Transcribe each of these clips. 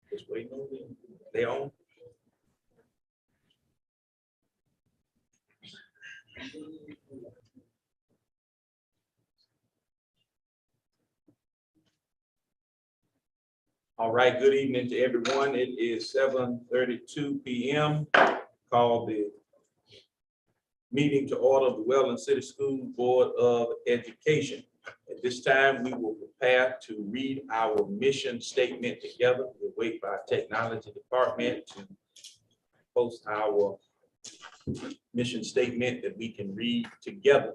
Just waiting on them. They on. All right, good evening to everyone. It is 7:32 p.m. Call the meeting to order of the Weldon City School Board of Education. At this time, we will prepare to read our mission statement together. We'll wait for our technology department to post our mission statement that we can read together.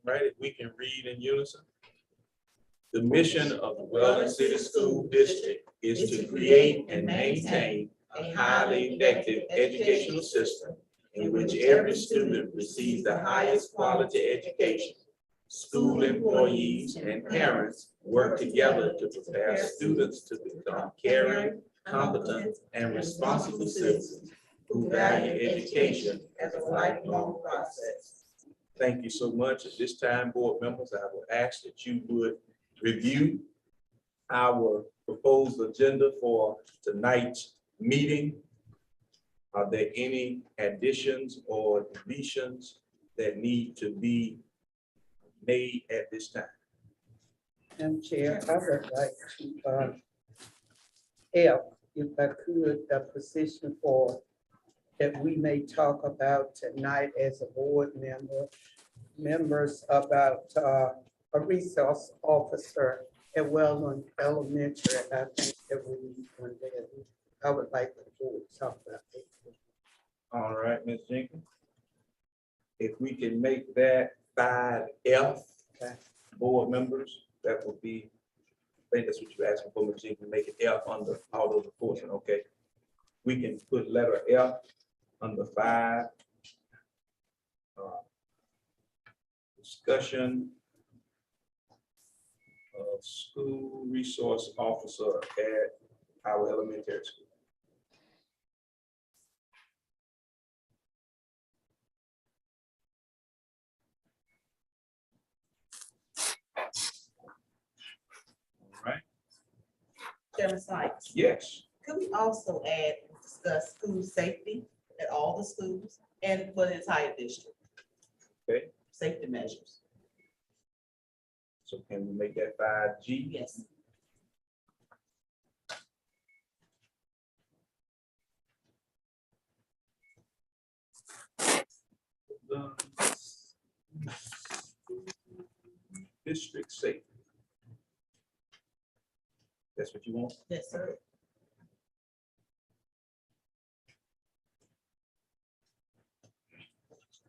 Right, if we can read in unison. The mission of the Weldon City School District is to create and maintain a highly effective educational system in which every student receives the highest quality education. School employees and parents work together to prepare students to become caring, competent, and responsible citizens who value education as a lifelong process. Thank you so much. At this time, board members, I will ask that you would review our proposed agenda for tonight's meeting. Are there any additions or deletions that need to be made at this time? Madam Chair, I would like to if I could, the position for that we may talk about tonight as a board members about a resource officer at Weldon Elementary. I think that we need one there. I would like the board to talk about it. All right, Ms. Jenkins. If we can make that 5F, Okay. board members, that would be, I think that's what you're asking for, Ms. Jenkins, make it F under all those reports, okay? We can put letter F under 5. Discussion of school resource officer at our elementary school. All right. Chairman Sykes, Yes. could we also add and discuss school safety at all the schools and for the entire district? Okay. Safety measures. So can we make that 5G? Yes. District safety. That's what you want? Yes, sir.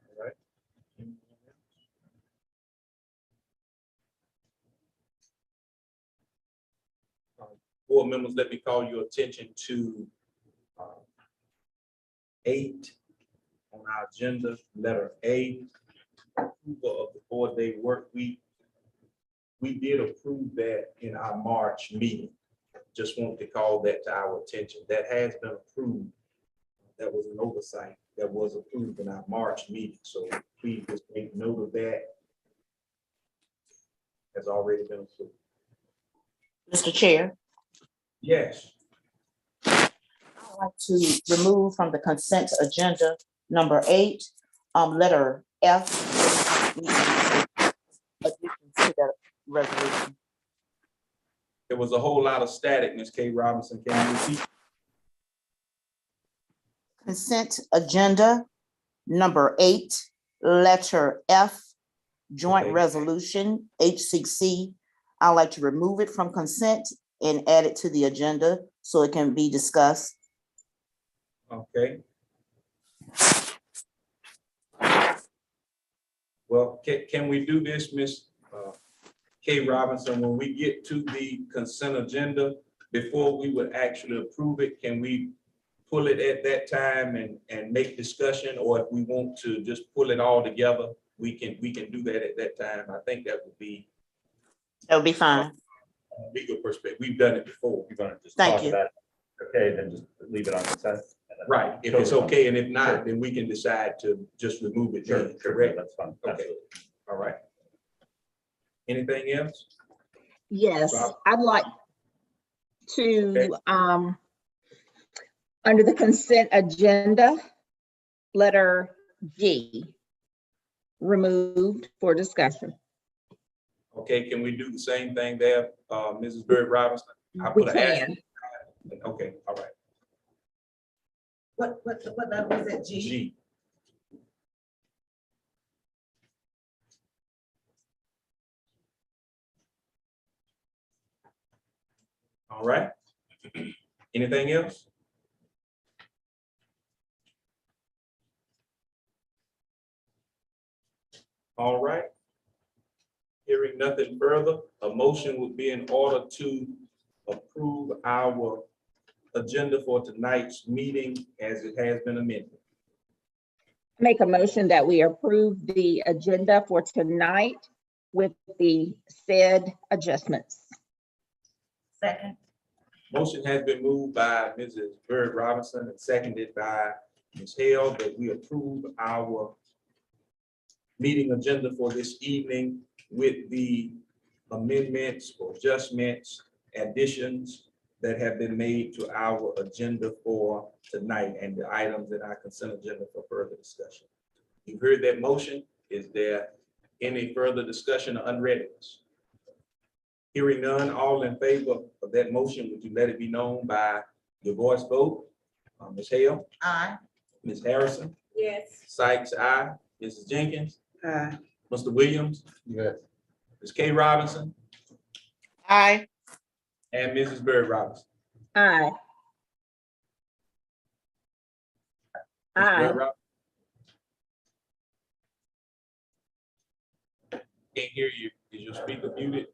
All right. Board members, let me call your attention to 8 on our agenda, letter A, approval of the 4-day work week. We did approve that in our March meeting. Just want to call that to our attention. That has been approved. That was an oversight that was approved in our March meeting. So please just make note of that. Has already been approved. Mr. Chair, Yes. I'd like to remove from the consent agenda number 8, letter F. Addition to that resolution. There was a whole lot of static, Ms. K. Robinson. Can you repeat? Consent agenda number 8, letter F, joint Okay. resolution, HCC. I'd like to remove it from consent and add it to the agenda so it can be discussed. Okay. Well, can we do this, Ms. K. Robinson? When we get to the consent agenda, before we would actually approve it, can we pull it at that time and make discussion? Or if we want to just pull it all together, we can do that at that time. I think that would be That would be fine. a legal perspective. We've done it before. You're gonna just Thank talk you. about it. Okay, then just leave it on consent. and then- Right, if it's okay, and if not, then we can decide to just remove it, Sure, then, sure, correct? that's fine. Okay. Absolutely. All right. Anything else? Yes, Rob? I'd like Okay. to, under the consent agenda, letter G, removed for discussion. Okay, can we do the same thing there, Mrs. Bird Robinson? I We put an can. asterisk. Okay, all right, What level is it, G? G. All right. Anything else? All right. Hearing nothing further, a motion would be in order to approve our agenda for tonight's meeting as it has been amended. Make a motion that we approve the agenda for tonight with the said adjustments. Second. Motion has been moved by Mrs. Bird Robinson and seconded by Ms. Hale that we approve our meeting agenda for this evening with the amendments or adjustments, additions that have been made to our agenda for tonight and the items in our consent agenda for further discussion. You've heard that motion. Is there any further discussion or unreadiness? Hearing none, all in favor of that motion, would you let it be known by your voice vote? Ms. Hale, Aye. Ms. Harrison, Yes. Sykes, aye. Mrs. Jenkins, Aye. Mr. Williams, Yes. Ms. K. Robinson, Aye. and Mrs. Bird Robinson. Aye. Ms. Aye. Bird Robinson? Can't hear you. Is your speaker muted?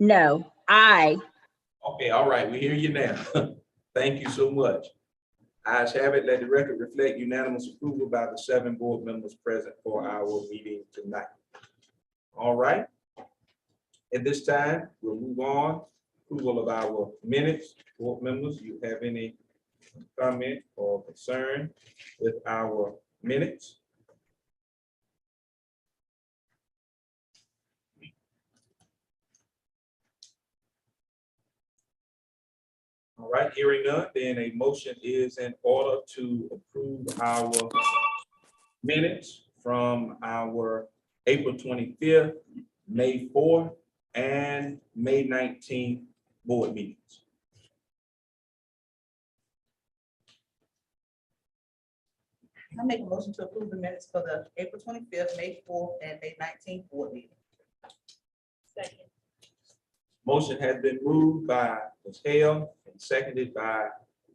No, aye. Okay, all right, we hear you now. Thank you so much. Ayes have it, let the record reflect unanimous approval by the 7 board members present for our meeting tonight. All right. At this time, we'll move on. Approval of our minutes. Board members, you have any comment or concern with our minutes? All right, hearing none, then a motion is in order to approve our minutes from our April 25th, May 4th, and May 19th board meetings. I make a motion to approve the minutes for the April 25th, May 4th, and May 19th board meeting. Second. Motion has been moved by Ms. Hale and seconded by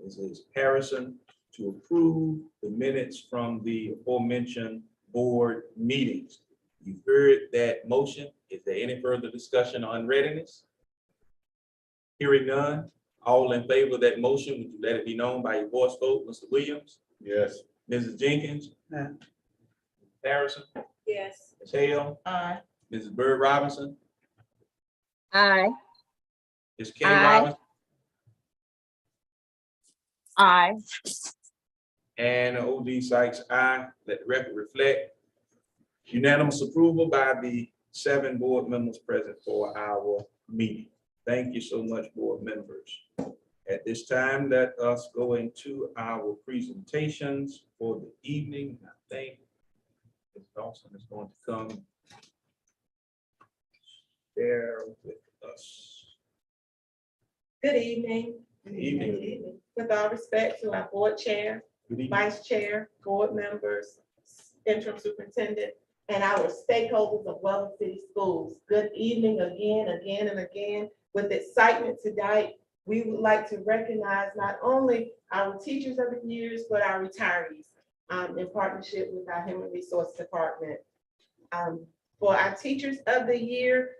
Mrs. Harrison to approve the minutes from the aforementioned board meetings. You've heard that motion. Is there any further discussion on readiness? Hearing none, all in favor of that motion, would you let it be known by your voice vote? Mr. Williams, Yes. Mrs. Jenkins, Aye. Harrison, Yes. Ms. Hale, Aye. Mrs. Bird Robinson, Aye. Ms. K. Aye. Robinson, Aye. and O.D. Sykes, aye. Let the record reflect unanimous approval by the 7 board members present for our meeting. Thank you so much, board members. At this time, let us go into our presentations for the evening. I think Ms. Dawson is going to come share with us. Good evening. Good evening. With all respect to our board chair, Good evening. vice chair, board members, interim superintendent, and our stakeholders of Weldon City Schools. Good evening again, and again. With excitement tonight, we would like to recognize not only our teachers of the years, but our retirees in partnership with our Human Resource Department. For our teachers of the year,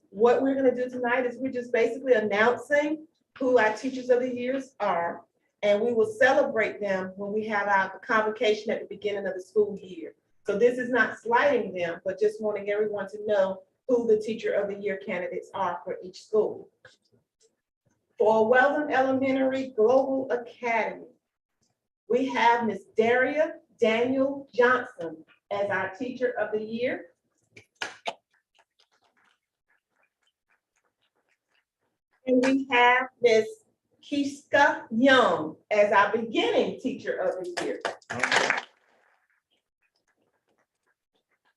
what we're gonna do tonight is we're just basically announcing who our teachers of the years are, and we will celebrate them when we have our convocation at the beginning of the school year. So this is not slighting them, but just wanting everyone to know who the teacher of the year candidates are for each school. For Weldon Elementary Global Academy, we have Ms. Daria Daniel Johnson as our teacher of the year. And we have Ms. Kiska Young as our beginning teacher of the year.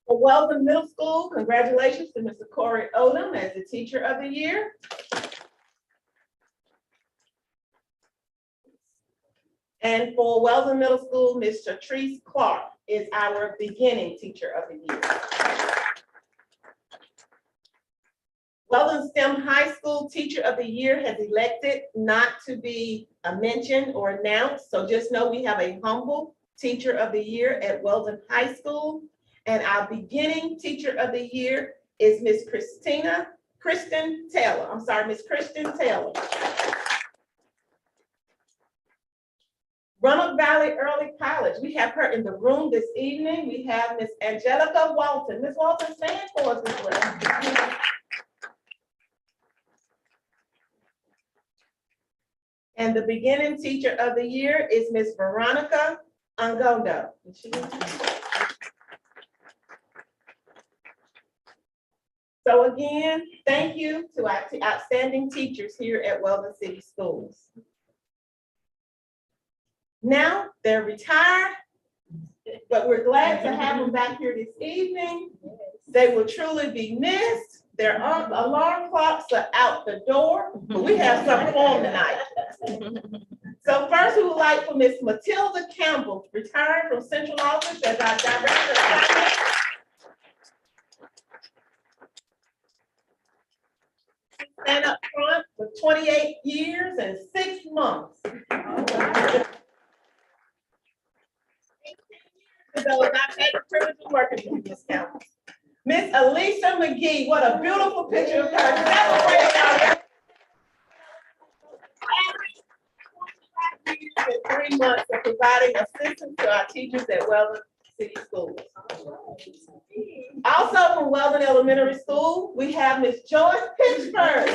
For Weldon Middle School, congratulations to Mr. Corey Odom as the teacher of the year. And for Weldon Middle School, Ms. Shatrice Clark is our beginning teacher of the year. Weldon STEM High School Teacher of the Year has elected not to be mentioned or announced. So just know we have a humble Teacher of the Year at Weldon High School. And our beginning Teacher of the Year is Miss Kristen Taylor. I'm sorry, Miss Kristen Taylor. Roanoke Valley Early College, we have her in the room this evening. We have Miss Angelica Walton. Miss Walton, stand for us as well. And the beginning Teacher of the Year is Miss Veronica Angondo. So again, thank you to our outstanding teachers here at Weldon City Schools. Now they're retired, but we're glad to have them back here this evening. They will truly be missed. Their alarm clocks are out the door, but we have something for them tonight. So first we would like for Miss Matilda Campbell, retired from Central Office as our Director of Finance. Stand up front for 28 years and 6 months. Ago, I've had the privilege of working with Miss Campbell. Miss Alicia McGee, what a beautiful picture of her. Celebrating our 3 months of providing assistance to our teachers at Weldon City Schools. Also from Weldon Elementary School, we have Miss Joyce Pittsburgh.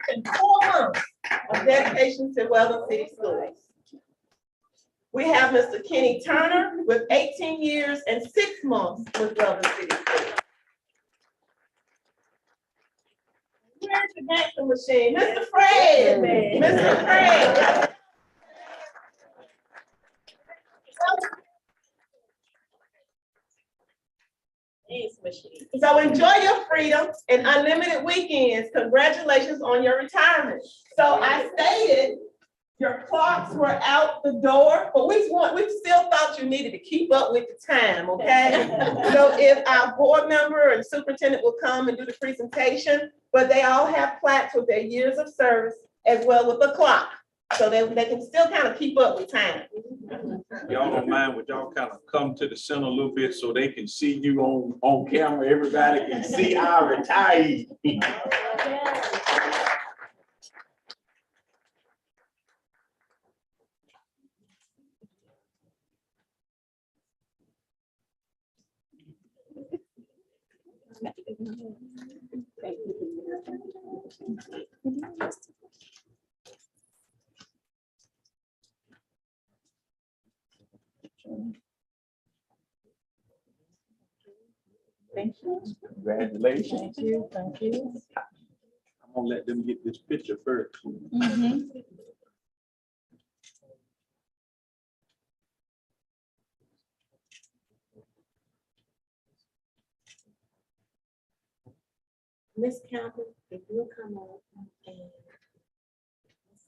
In 4 months of dedication to Weldon City Schools. We have Mr. Kenny Turner with 18 years and 6 months with Weldon City Schools. Where's the dancing machine? Mr. Fred. Mr. Fred. So enjoy your freedom and unlimited weekends. Congratulations on your retirement. So I stated your clocks were out the door, but we still thought you needed to keep up with the time, okay? So if our board member and superintendent will come and do the presentation, but they all have plaques with their years of service as well with the clock. So they can still kind of keep up with time. Y'all don't mind, would y'all kind of come to the center a little bit so they can see you on camera? Everybody can see our retirees. Thank you. Congratulations. Thank you. Thank you. I'm gonna let them get this picture first. Miss Campbell, if you'll come up and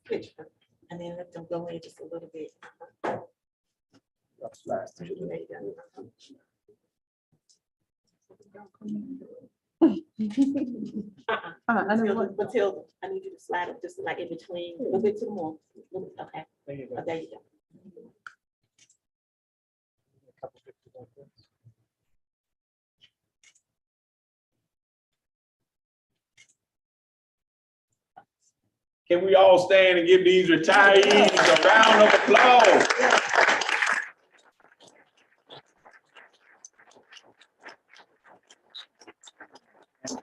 picture, and then let them go in just a little bit. Matilda, I need you to slide up just like in between, a little bit to the more. Okay, there you go. Can we all stand and give these retirees a round of applause?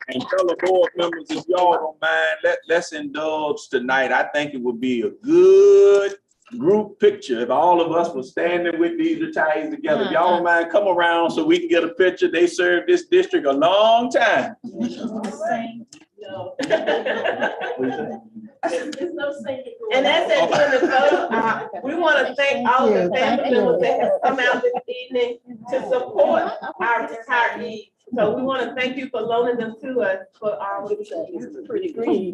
And fellow board members, if y'all don't mind, let's indulge tonight. I think it would be a good group picture if all of us were standing with these retirees together. If y'all don't mind, come around so we can get a picture. They served this district a long time. And that's it for the photo. We want to thank all the family members that have come out this evening to support our retirees. So we want to thank you for loaning them to us for our. Pretty green.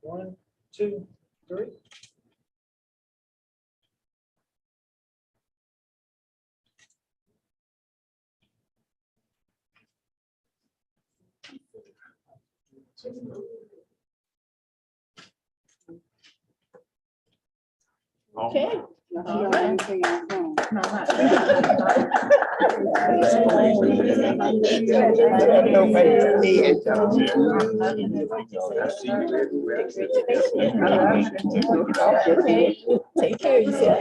One, two, three. Okay. All right. Take care of yourself.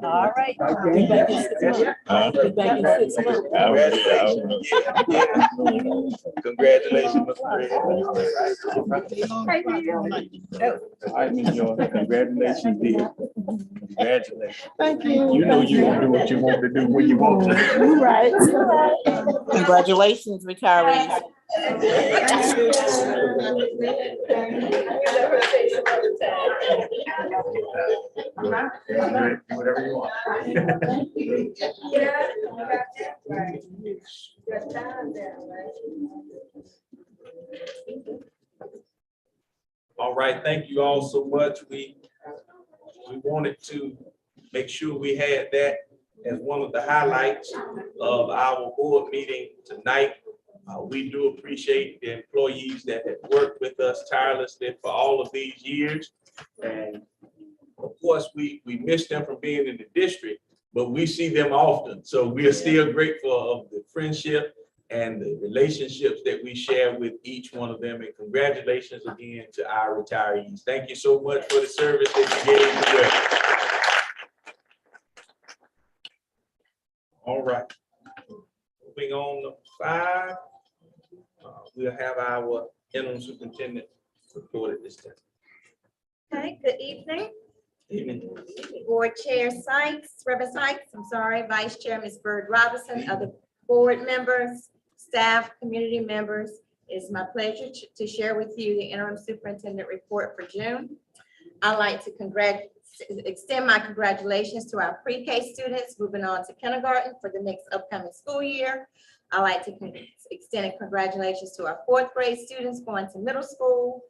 All right. Be back in 6 months. Be back in 6 months. Congratulations, Mr. Congratulations, dear. Congratulations. Thank you. You know you gonna do what you want to do when you want to. You're right. Congratulations, retirees. Whatever you want. All right, thank you all so much. We wanted to make sure we had that as one of the highlights of our board meeting tonight. We do appreciate the employees that have worked with us tirelessly for all of these years. And of course, we miss them from being in the district, but we see them often. So we are still grateful of the friendship and the relationships that we share with each one of them. And congratulations again to our retirees. Thank you so much for the service that you gave to us. All right. Moving on to 5. We'll have our interim superintendent report at this time. Okay, good evening. Evening. Board Chair Sykes, Reverend Sykes, I'm sorry, Vice Chair Ms. Bird Robinson, other board members, staff, community members. It's my pleasure to share with you the interim superintendent report for June. I'd like to extend my congratulations to our pre-K students moving on to kindergarten for the next upcoming school year. I'd like to extend congratulations to our 4th grade students going to middle school.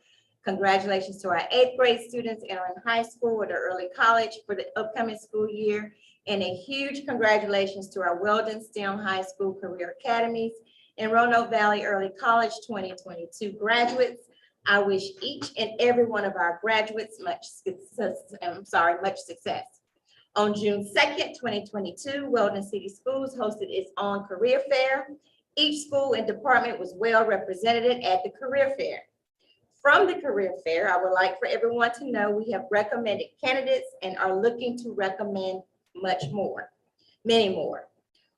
Congratulations to our 8th grade students entering high school or the early college for the upcoming school year. And a huge congratulations to our Weldon STEM High School Career Academies and Roanoke Valley Early College 2022 graduates. I wish each and every one of our graduates much success. On June 2nd, 2022, Weldon City Schools hosted its own career fair. Each school and department was well represented at the career fair. From the career fair, I would like for everyone to know we have recommended candidates and are looking to recommend many more.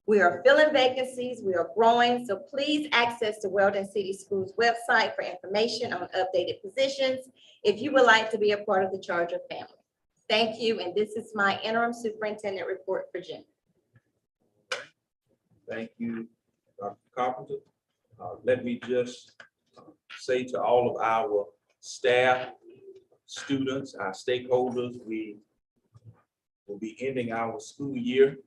We are filling vacancies, we are growing, so please access the Weldon City Schools website for information on updated positions if you would like to be a part of the Charger family. Thank you, and this is my interim superintendent report for June. Thank you, Dr. Carpenter. Let me just say to all of our staff, students, our stakeholders, we will be ending our school year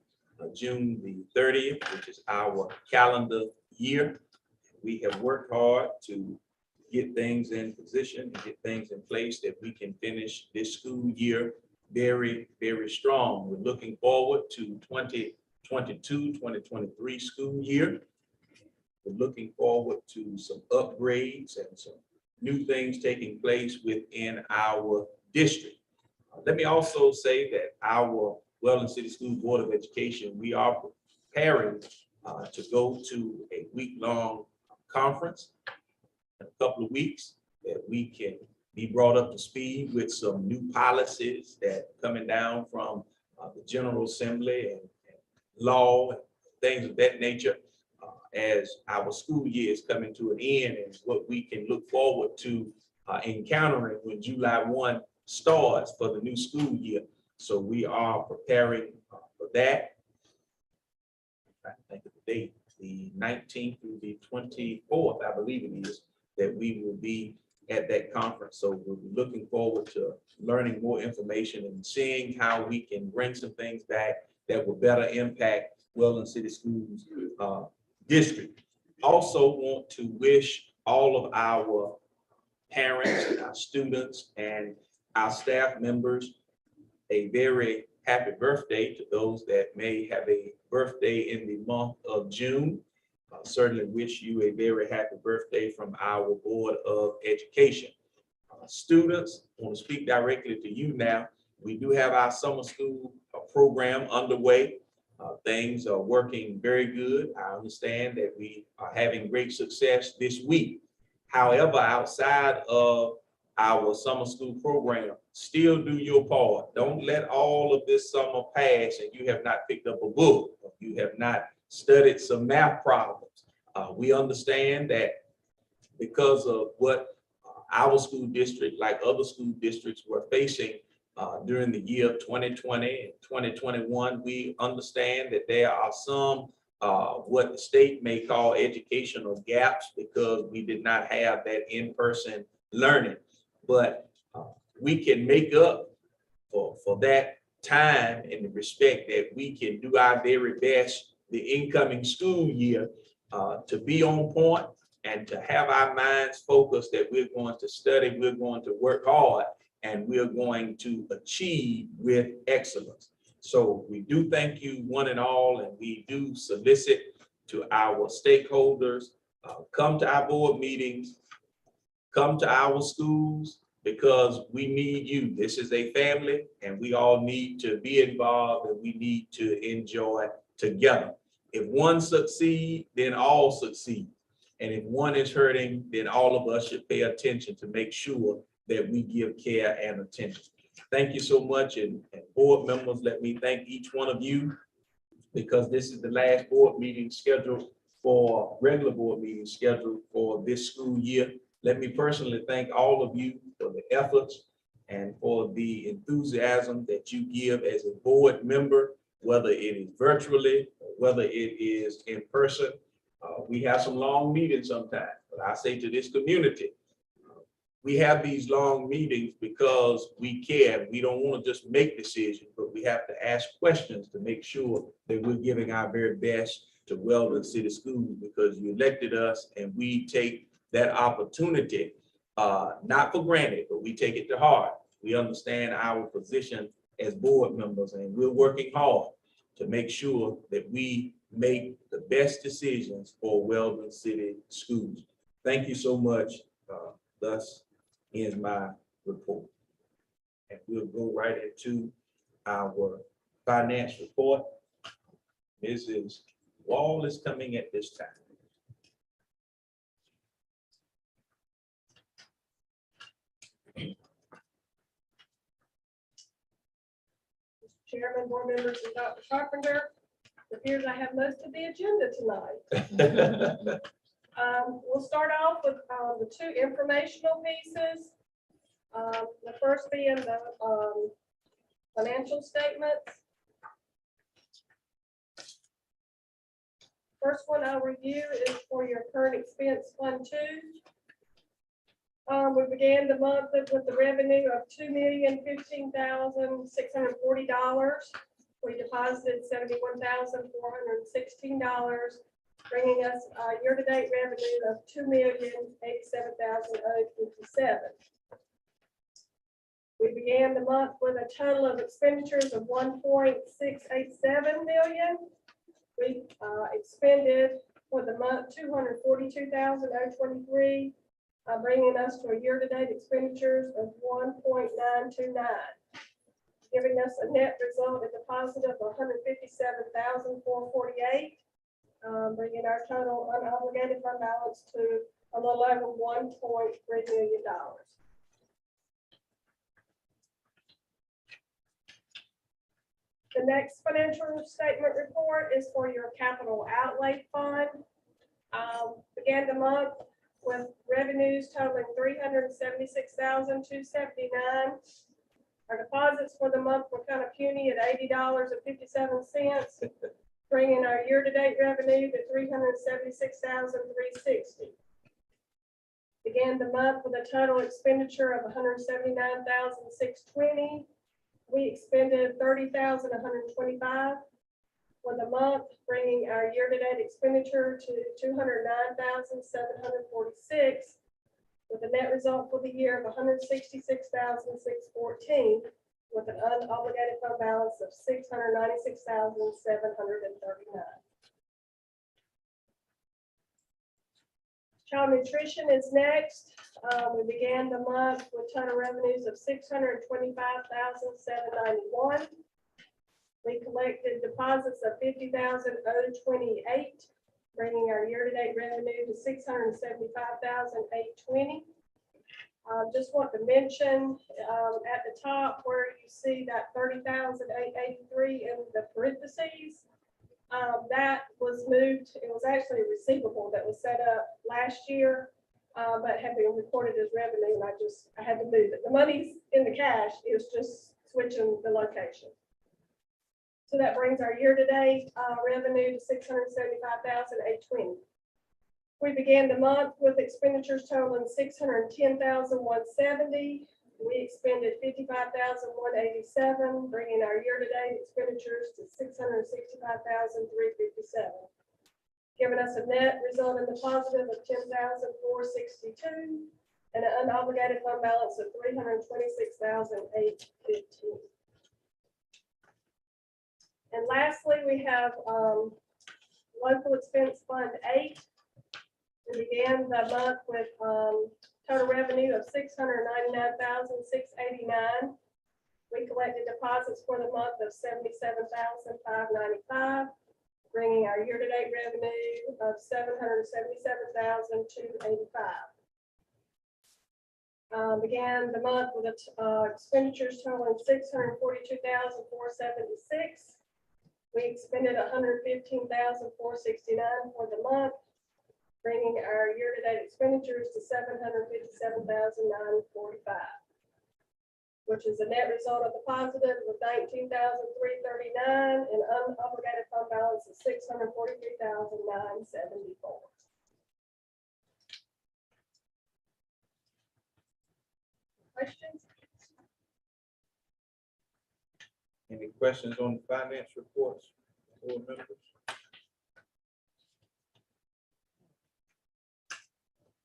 June the 30th, which is our calendar year. We have worked hard to get things in position, and get things in place that we can finish this school year very, very strong. We're looking forward to 2022-2023 school year. We're looking forward to some upgrades and some new things taking place within our district. Let me also say that our Weldon City School Board of Education, we are preparing to go to a week-long conference in a couple of weeks, that we can be brought up to speed with some new policies that coming down from the General Assembly and law and things of that nature, as our school year is coming to an end, and what we can look forward to encountering when July 1 starts for the new school year. So we are preparing for that. I think of the date, the 19th through the 24th, I believe it is, that we will be at that conference. So we'll be looking forward to learning more information and seeing how we can bring some things back that will better impact Weldon City Schools district. Also want to wish all of our parents, our students, and our staff members a very happy birthday. To those that may have a birthday in the month of June, certainly wish you a very happy birthday from our Board of Education. Students, I want to speak directly to you now. We do have our summer school program underway. Things are working very good. I understand that we are having great success this week. However, outside of our summer school program, still do your part. Don't let all of this summer pass and you have not picked up a book, or you have not studied some math problems. We understand that because of what our school district, like other school districts, were facing during the year 2020 and 2021, we understand that there are some what the state may call educational gaps because we did not have that in-person learning. But we can make up for that time in the respect that we can do our very best the incoming school year to be on point and to have our minds focused that we're going to study, we're going to work hard, and we're going to achieve with excellence. So we do thank you one and all, and we do solicit to our stakeholders, come to our board meetings, come to our schools, because we need you. This is a family and we all need to be involved and we need to enjoy together. If one succeeds, then all succeed. And if one is hurting, then all of us should pay attention to make sure that we give care and attention. Thank you so much. And board members, let me thank each one of you, because this is the last board meeting scheduled for regular board meeting scheduled for this school year. Let me personally thank all of you for the efforts and for the enthusiasm that you give as a board member, whether it is virtually or whether it is in person. We have some long meetings sometimes, but I say to this community, we have these long meetings because we care. We don't want to just make decisions, but we have to ask questions to make sure that we're giving our very best to Weldon City Schools, because you elected us and we take that opportunity, not for granted, but we take it to heart. We understand our position as board members, and we're working hard to make sure that we make the best decisions for Weldon City Schools. Thank you so much. Thus ends my report. And we'll go right into our finance report. Mrs. Wall is coming at this time. Chairman, board members, and Dr. Carpenter, it appears I have most of the agenda tonight. We'll start off with the two informational pieces. The first being the financial statements. First one I'll review is for your current expense fund 2. We began the month with the revenue of $2,015,640. We deposited $71,416, bringing us a year-to-date revenue of $2,087,057. We began the month with a total of expenditures of $1.687 million. We expended for the month $242,023. Bringing us to a year-to-date expenditures of $1.929. giving us a net result in deposit of $157,448, bringing our total unobligated fund balance to a little over $1.3 million. The next financial statement report is for your capital outlay fund. Began the month with revenues totaling $376,279. Our deposits for the month were kind of puny at $80.57, bringing our year-to-date revenue to $376,360. Began the month with a total expenditure of $179,620. We expended $30,125 for the month, bringing our year-to-date expenditure to $209,746, with a net result for the year of $166,614, with an unobligated fund balance of $696,739. Child nutrition is next. We began the month with total revenues of $625,791. We collected deposits of $50,028, bringing our year-to-date revenue to $675,820. Just want to mention at the top where you see that $30,883 in the parentheses, that was moved. It was actually a receivable that was set up last year, but had been reported as revenue, and I had to move it. The money's in the cash, it's just switching the location. So that brings our year-to-date revenue to $675,820. We began the month with expenditures totaling $610,170. We expended $55,187, bringing our year-to-date expenditures to $665,357, giving us a net result in the positive of $10,462 and an unobligated fund balance of $326,815. And lastly, we have local expense fund 8. We began the month with total revenue of $699,689. We collected deposits for the month of $77,595, bringing our year-to-date revenue of $777,285. Began the month with expenditures totaling $642,476. We expended $115,469 for the month, bringing our year-to-date expenditures to $757,945, which is a net result of the positive of $19,339 and unobligated fund balance of $643,974. Questions? Any questions on the finance reports, board members?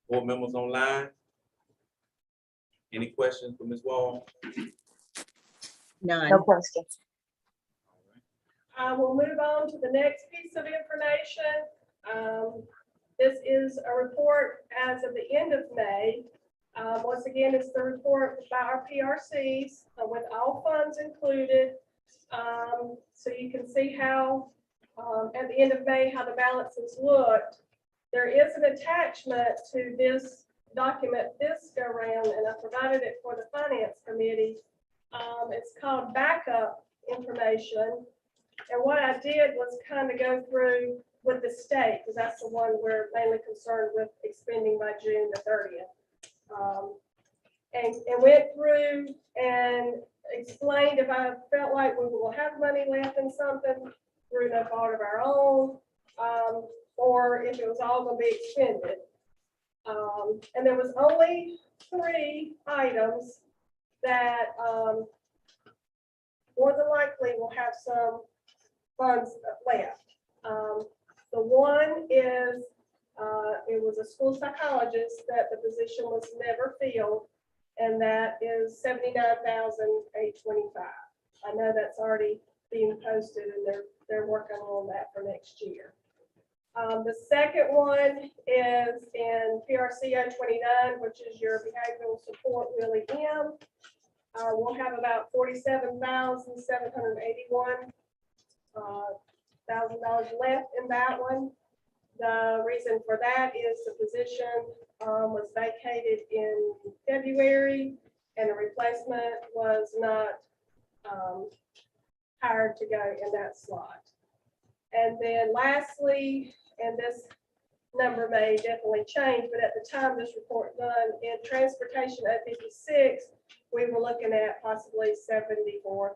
Board members online? Any questions for Ms. Wall? None. No questions. We'll move on to the next piece of information. This is a report as of the end of May. Once again, it's the report by our PRCs with all funds included. So you can see how at the end of May, how the balances looked. There is an attachment to this document this go around, and I provided it for the finance committee. It's called backup information. And what I did was kind of go through with the state, because that's the one we're mainly concerned with expending by June the 30th. And went through and explained if I felt like we will have money left in something through no fault of our own, or if it was all going to be expended. And there was only 3 items that more than likely will have some funds left. The one is it was a school psychologist that the position was never filled, and that is $79,825. I know that's already being posted, and they're working on that for next year. The second one is in PRC 029, which is your behavioral support Willie M. we'll have about $47,781 $1,000 left in that one. The reason for that is the position was vacated in February and a replacement was not hired to go in that slot. And then lastly, and this number may definitely change, but at the time this report done in transportation at 56, we were looking at possibly $74,000.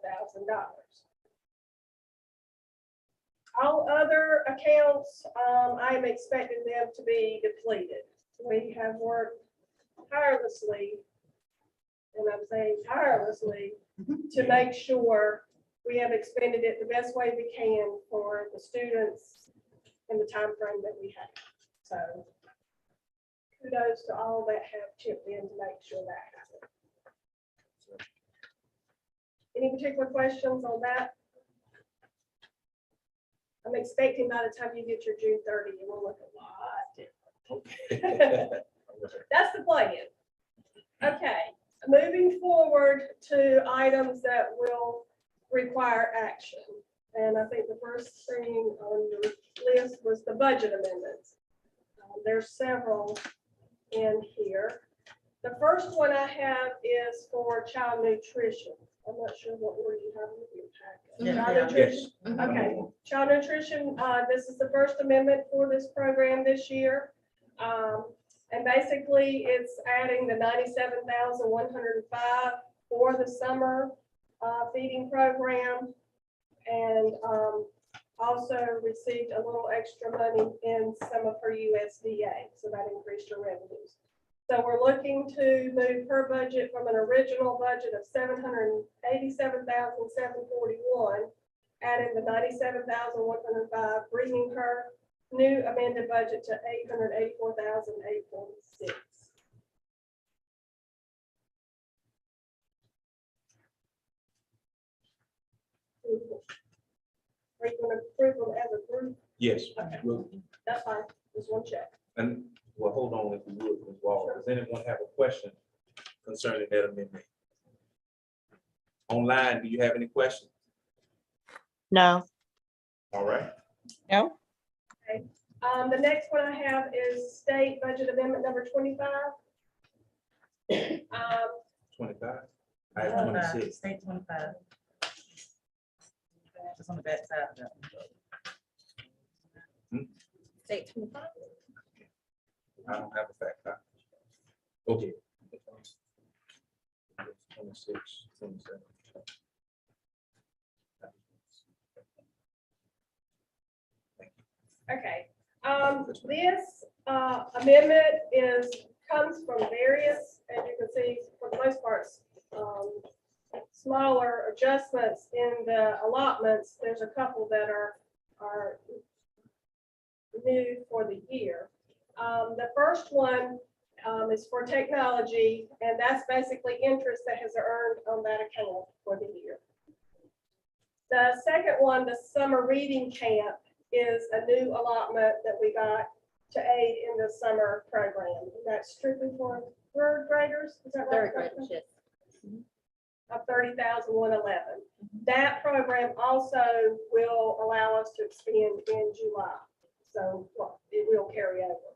All other accounts, I am expecting them to be depleted. We have worked tirelessly, and I'm saying tirelessly, to make sure we have expended it the best way we can for the students in the time frame that we have. So kudos to all that have chipped in to make sure that happens. Any particular questions on that? I'm expecting by the time you get your June 30, it will look a lot different. That's the plan. Okay, moving forward to items that will require action. And I think the first thing on your list was the budget amendments. There's several in here. The first one I have is for child nutrition. I'm not sure what order you have with your packet. Child nutrition. Okay, child nutrition, this is the first amendment for this program this year. And basically it's adding the $97,105 for the summer feeding program. And also received a little extra money in some of her USDA, so that increased her revenues. So we're looking to move her budget from an original budget of $787,741, adding the $97,105, bringing her new amended budget to $884,846. Are you going to approve them as a group? Yes. Okay. Well, That's fine, just one check. and well, hold on if you would, Ms. Wall. Does anyone have a question concerning that amendment? Online, do you have any questions? No. All right. No? The next one I have is state budget amendment number 25. 25. I have 26. State 25. It's on the back side of that. State 25. I don't have a fact copy. Okay. 26, 27. Okay, this amendment comes from various, as you can see, for the most part, smaller adjustments in the allotments. There's a couple that are new for the year. The first one is for technology, and that's basically interest that has earned on that account for the year. The second one, the summer reading camp, is a new allotment that we got to aid in the summer program. That's strictly for third graders, is that right? Third graders, yes. Of $30,111. That program also will allow us to expand in July. So well, it will carry over.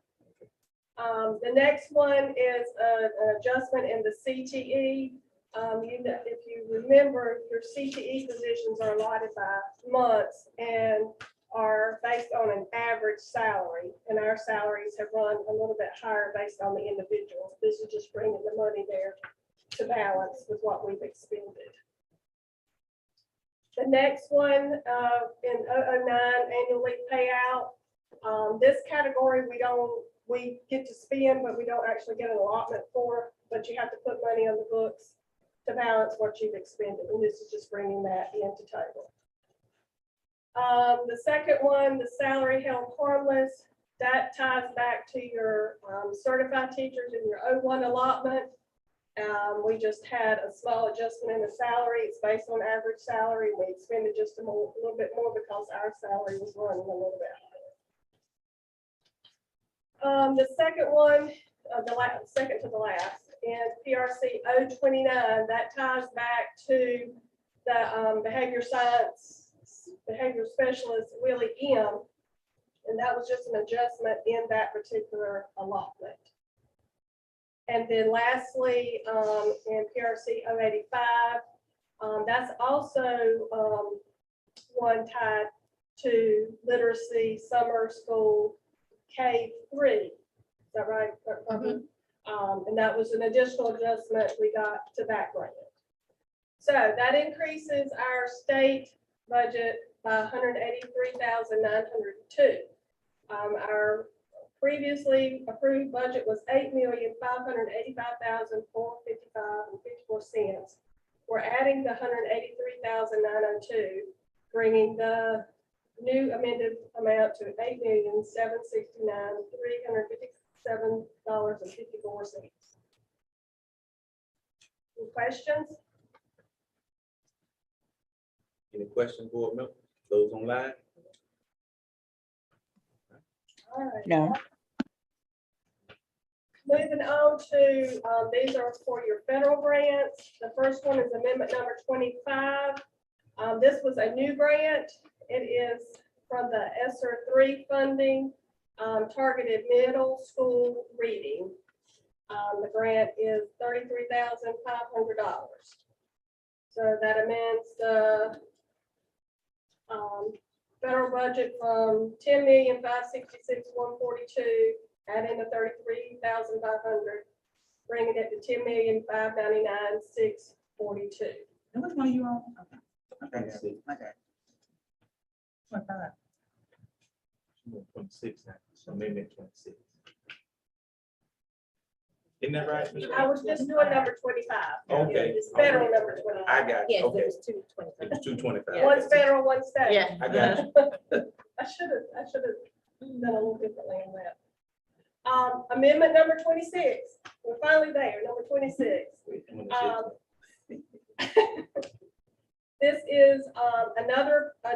The next one is an adjustment in the CTE. If you remember, your CTE positions are allotted by months and are based on an average salary, and our salaries have run a little bit higher based on the individuals. This is just bringing the money there to balance with what we've expended. The next one in 009 annual leave payout. This category we get to spend, but we don't actually get an allotment for, but you have to put money on the books to balance what you've expended. And this is just bringing that into total. The second one, the salary held harmless, that ties back to your certified teachers in your 01 allotment. We just had a small adjustment in the salary. It's based on average salary. We expended just a little bit more because our salary was running a little bit higher. The second one, second to the last, in PRC 029, that ties back to the behavior science, behavior specialist, Willie M. And that was just an adjustment in that particular allotment. And then lastly, in PRC 085, that's also one tied to literacy summer school K3. Is that right? And that was an additional adjustment we got to that grant. So that increases our state budget by $183,902. Our previously approved budget was $8,585,455.54. We're adding the $183,902, bringing the new amended amount to $8,769,357.54. Any questions? Any questions, board members? Those online? All right. No. Moving on to, these are for your federal grants. The first one is amendment number 25. This was a new grant. It is from the ESSER 3 funding, targeted middle school reading. The grant is $33,500. So that amends the federal budget from $10,566,142, adding the $33,500, bringing it to $10,599,642. And which one are you on? Okay. 26. Okay. 25. 26 now, so maybe 26. Isn't that right? Ms. I was just doing number 25. Okay. It's federal number 25. I got you, Yes, it okay. was 225. It was 225. One's federal, one's state. Yeah. I got you. I should have done a little differently on that. Amendment number 26. We're finally there, number 26. Wait, I'm gonna This is a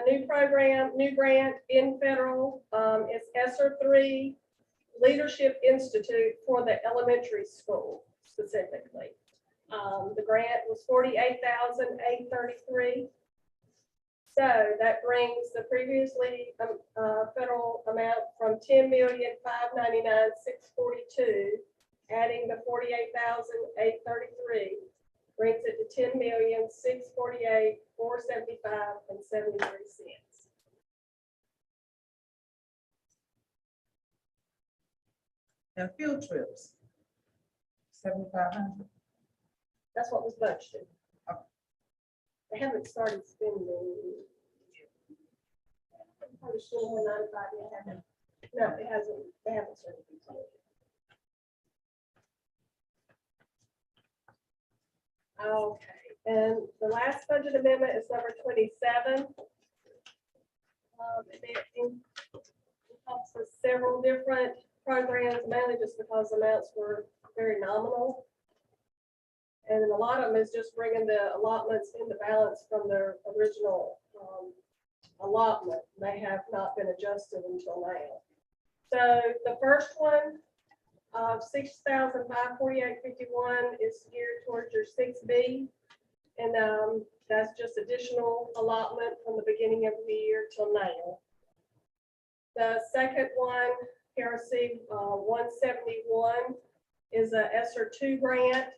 new program, new grant in federal. It's ESSER 3 Leadership Institute for the elementary school specifically. The grant was $48,833. So that brings the previously federal amount from $10,599,642, adding the $48,833, brings it to $10,648,475.73. Now, field trips, 7,500. That's what was budgeted. They haven't started spending. Probably should have 95 yet, haven't they? No, it hasn't. They haven't started. Okay, and the last budget amendment is number 27. And it encompasses several different programs, mainly just because the amounts were very nominal. And then a lot of them is just bringing the allotments into balance from their original allotment. They have not been adjusted until now. So the first one of $6,548.51 is geared towards your 6B. And that's just additional allotment from the beginning of the year till now. The second one, PRC 171, is a ESSER 2 grant.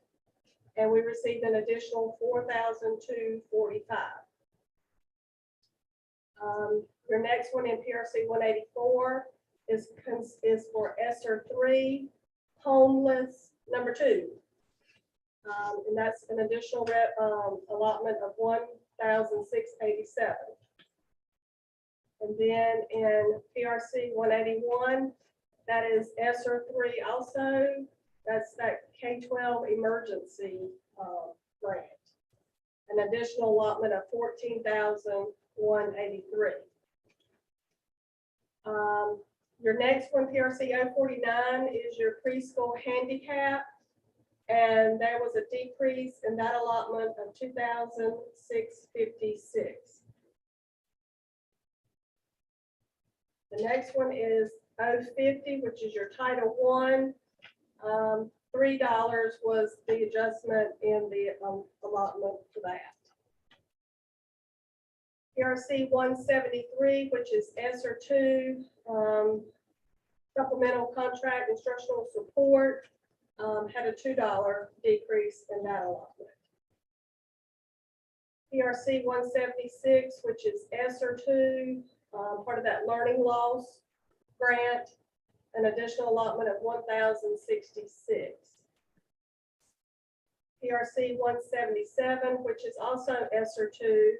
And we received an additional $4,245. Your next one in PRC 184 is for ESSER 3 homeless number 2. And that's an additional allotment of $1,687. And then in PRC 181, that is ESSER 3 also. That's that K-12 emergency grant. An additional allotment of $14,183. Your next one, PRC 049, is your preschool handicap. And there was a decrease in that allotment of $2,656. The next one is 050, which is your Title I. was the adjustment in the allotment for that. PRC 173, which is ESER 2, supplemental contract instructional support, had a $2 decrease in that allotment. PRC 176, which is ESER 2, part of that learning loss grant, an additional allotment of 1,066. PRC 177, which is also ESER 2,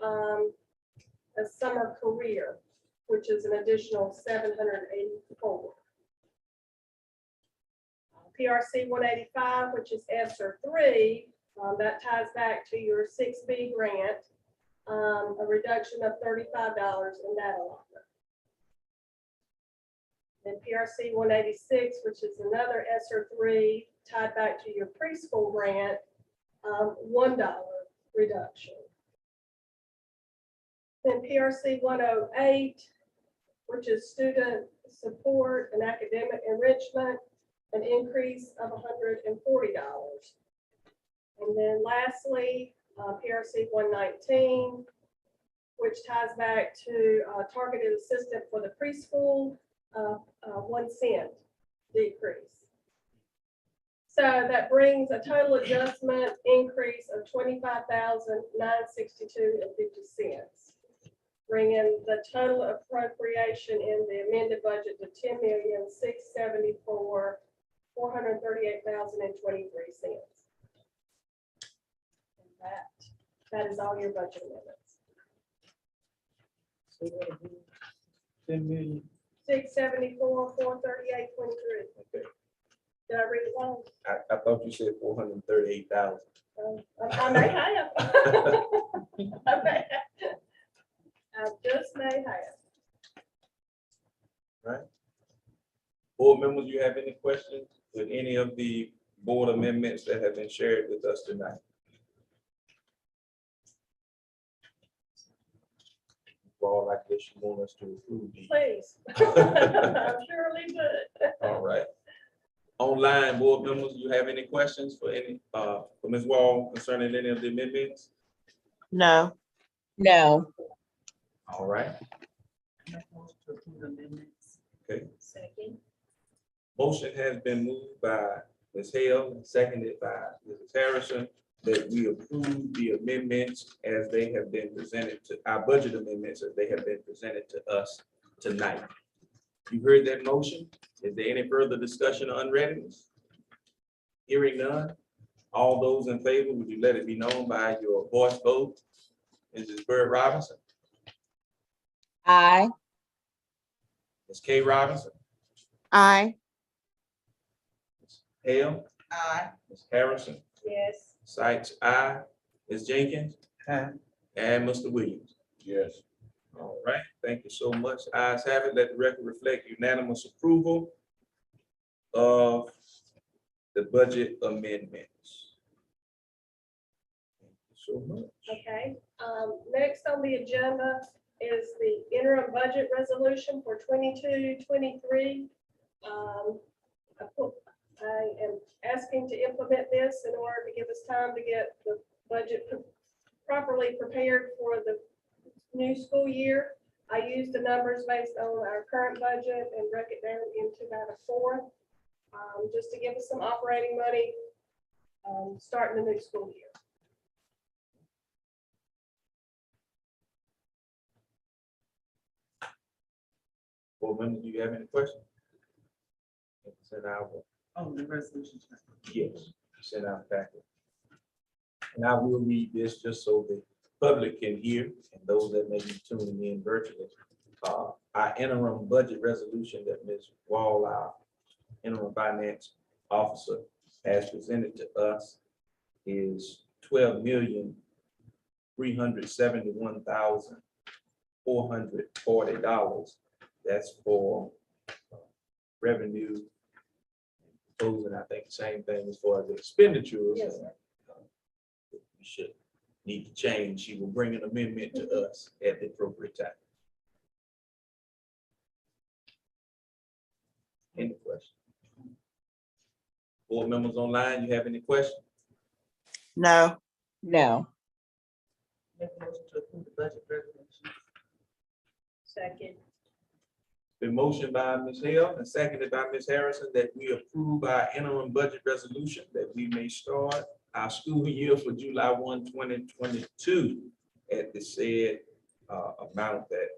a summer career, which is an additional 784. PRC 185, which is ESER 3, that ties back to your 6B grant, a reduction of $35 in that allotment. And PRC 186, which is another ESER 3, tied back to your preschool grant, $1 reduction. Then PRC 108, which is student support and academic enrichment, an increase of $140. And then lastly, PRC 119, which ties back to targeted assistant for the preschool, 1 cent decrease. So that brings a total adjustment increase of $25,962.50, bringing the total appropriation in the amended budget to $10,674,438.23. That is all your budget amendments. 10 million. 674,438.23. Did I read it wrong? I thought you said 438,000. I may have. I may have. I just may have. Right. Board members, you have any questions with any of the board amendments that have been shared with us tonight? Well, I guess you want us to approve these. Please. I surely would. All right. Online board members, you have any questions for Ms. Wall concerning any of the amendments? No. No. All right. Okay. Second. Motion has been moved by Ms. Hale and seconded by Mrs. Harrison that we approve the amendments as they have been presented to our budget amendments as they have been presented to us tonight. You heard that motion. Is there any further discussion on unreadiness? Hearing none. All those in favor, would you let it be known by your voice vote? Mrs. Bird Robinson, Aye. Ms. K. Robinson, Aye. Ms. Hale, Aye. Ms. Harrison, Yes. Sykes, aye. Ms. Jenkins, Aye. and Mr. Williams. Yes. All right, thank you so much. Ayes have it. Let the record reflect unanimous approval of the budget amendments. Thank you so much. Okay. Next on the agenda is the interim budget resolution for 22-23. I am asking to implement this in order to give us time to get the budget properly prepared for the new school year. I used the numbers based on our current budget and broke it down into about a fourth, just to give us some operating money starting the new school year. Board members, do you have any questions? Send out. Oh, the resolution. Yes, send out packet. And I will read this just so the public can hear and those that may be tuning in virtually. Our interim budget resolution that Ms. Wall, our interim finance officer, has presented to us is $12,371,440. That's for revenue. And I think the same thing as far as the expenditures. Yes, sir. We should need to change. She will bring an amendment to us at the appropriate time. Any questions? Board members online, you have any questions? No. No. Make a motion to approve the budget resolution. Second. Been motioned by Ms. Hill and seconded by Ms. Harrison that we approve our interim budget resolution that we may start our school year for July 1, 2022 at the said amount that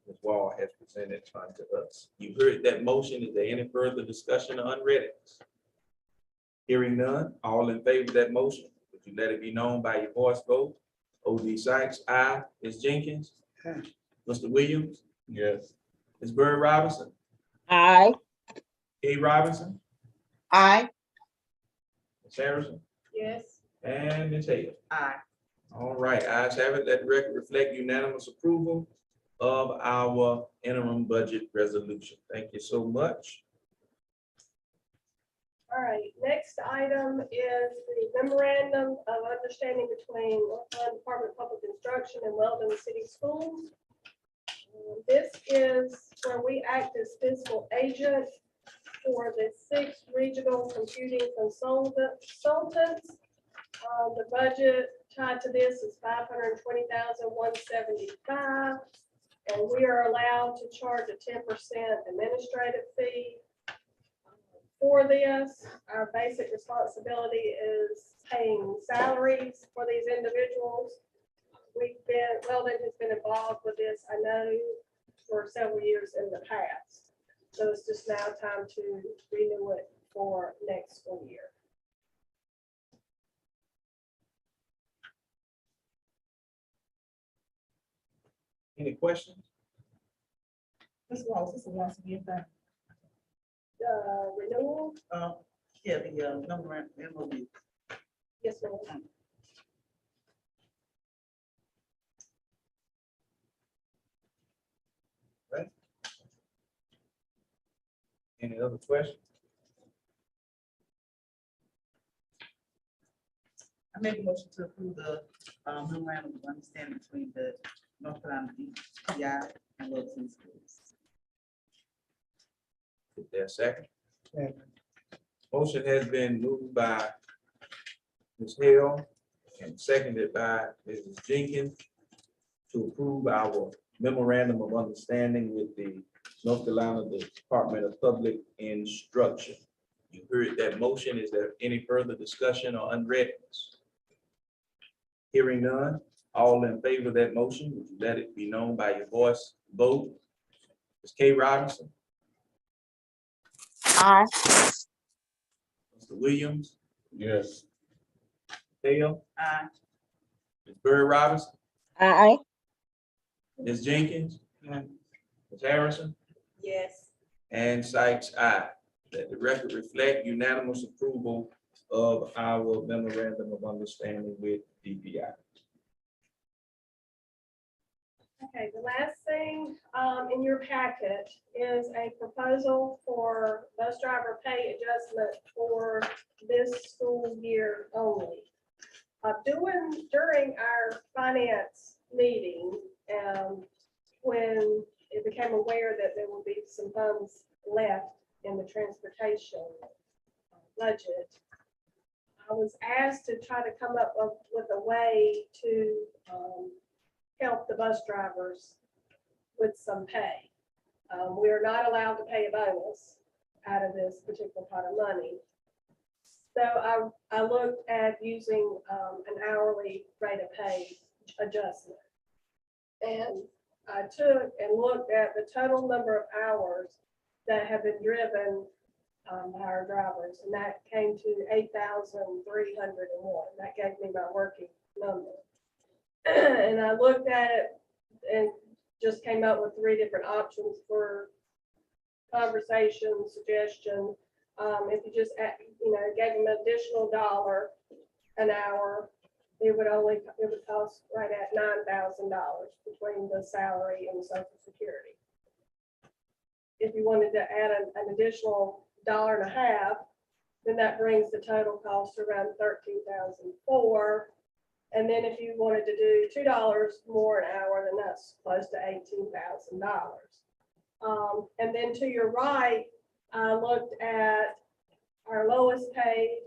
Ms. Wall has presented unto us. You heard that motion. Is there any further discussion or unreadiness? Hearing none, all in favor of that motion, would you let it be known by your voice vote? O.D. Sykes, aye. Ms. Jenkins? Aye. Mr. Williams? Yes. Ms. Bird Robinson? Aye. A. Robinson? Aye. Ms. Harrison? Yes. And Ms. Hale? Aye. All right, ayes have it. Let the record reflect unanimous approval of our interim budget resolution. Thank you so much. All right, next item is the memorandum of understanding between North Carolina Department of Public Instruction and Weldon City Schools. This is where we act as fiscal agent for the 6 regional computing consultants. The budget tied to this is $520,175, and we are allowed to charge a 10% administrative fee. For this, our basic responsibility is paying salaries for these individuals. Weldon has been involved with this, I know, for several years in the past. So it's just now time to renew it for next school year. Any questions? Ms. Wallace, this is once again, Renewal, yeah, the memorandum, MOU. yes, ma'am. Any other questions? I make a motion to approve the memorandum of understanding between the North Carolina DPI and Weldon City Schools. Is there a second? Second. Motion has been moved by Ms. Hale and seconded by Mrs. Jenkins to approve our memorandum of understanding with the North Carolina Department of Public Instruction. You heard that motion. Is there any further discussion or unreadiness? Hearing none, all in favor of that motion, would you let it be known by your voice vote? Ms. K. Robinson? Aye. Mr. Williams? Yes. Hale? Aye. Ms. Bird Robinson? Aye. Ms. Jenkins? Ms. Harrison? Yes. And Sykes, aye. Let the record reflect unanimous approval of our memorandum of understanding with DPI. Okay, the last thing in your packet is a proposal for bus driver pay adjustment for this school year only. During our finance meeting, when it became aware that there would be some funds left in the transportation budget, I was asked to try to come up with a way to help the bus drivers with some pay. We are not allowed to pay a bonus out of this particular pot of money. So I looked at using an hourly rate of pay adjustment. And I took and looked at the total number of hours that have been driven by our drivers, and that came to 8,301. That gave me my working number. And I looked at it and just came up with 3 different options for conversation, suggestion. If you just, gave them an additional $1 an hour, it would cost right at $9,000 between the salary and Social Security. If you wanted to add an additional $1.50, then that brings the total cost to around $13,400. And then if you wanted to do $2 more an hour, then that's close to $18,000. And then to your right, I looked at our lowest paid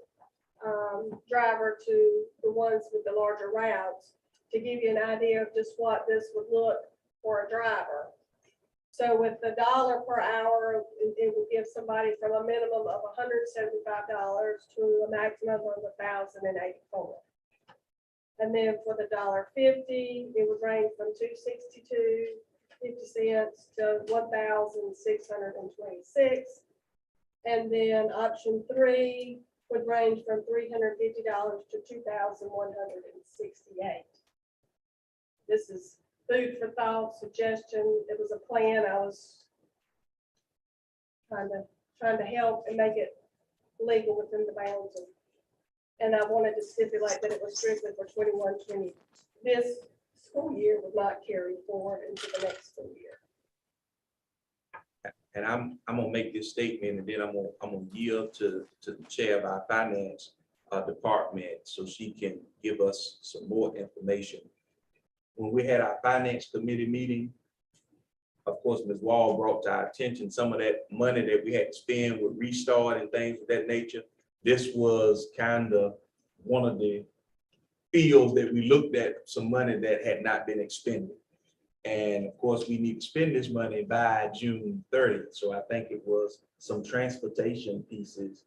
driver to the ones with the larger routes, to give you an idea of just what this would look for a driver. So with the dollar per hour, it will give somebody from a minimum of $175 to a maximum of $1,084. And then for the $1.50, it would range from $2.6250 to $1,626. And then option 3 would range from $350 to $2,168. This is food for thought, suggestion. It was a plan. I was trying to help and make it legal within the bounds of, and I wanted to stipulate that it was strictly for 21-20. This school year would not carry forward into the next school year. And I'm gonna make this statement, and then I'm gonna yield to the chair of our finance department so she can give us some more information. When we had our finance committee meeting, of course, Ms. Wall brought to our attention some of that money that we had to spend with restart and things of that nature. This was kind of one of the fields that we looked at, some money that had not been expended. And of course, we need to spend this money by June 30th. So I think it was some transportation pieces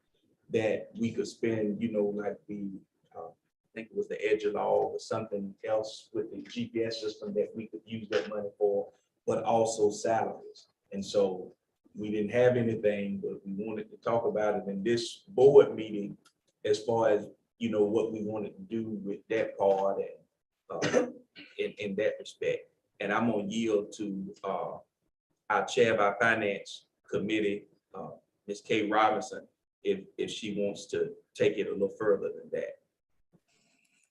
that we could spend, you know, like the, I think it was the edge of law or something else with the GPS system that we could use that money for, but also salaries. And so we didn't have anything, but we wanted to talk about it in this board meeting as far as, you know, what we wanted to do with that part and in that respect. And I'm gonna yield to our chair of our finance committee, Ms. Kay Robinson, if she wants to take it a little further than that.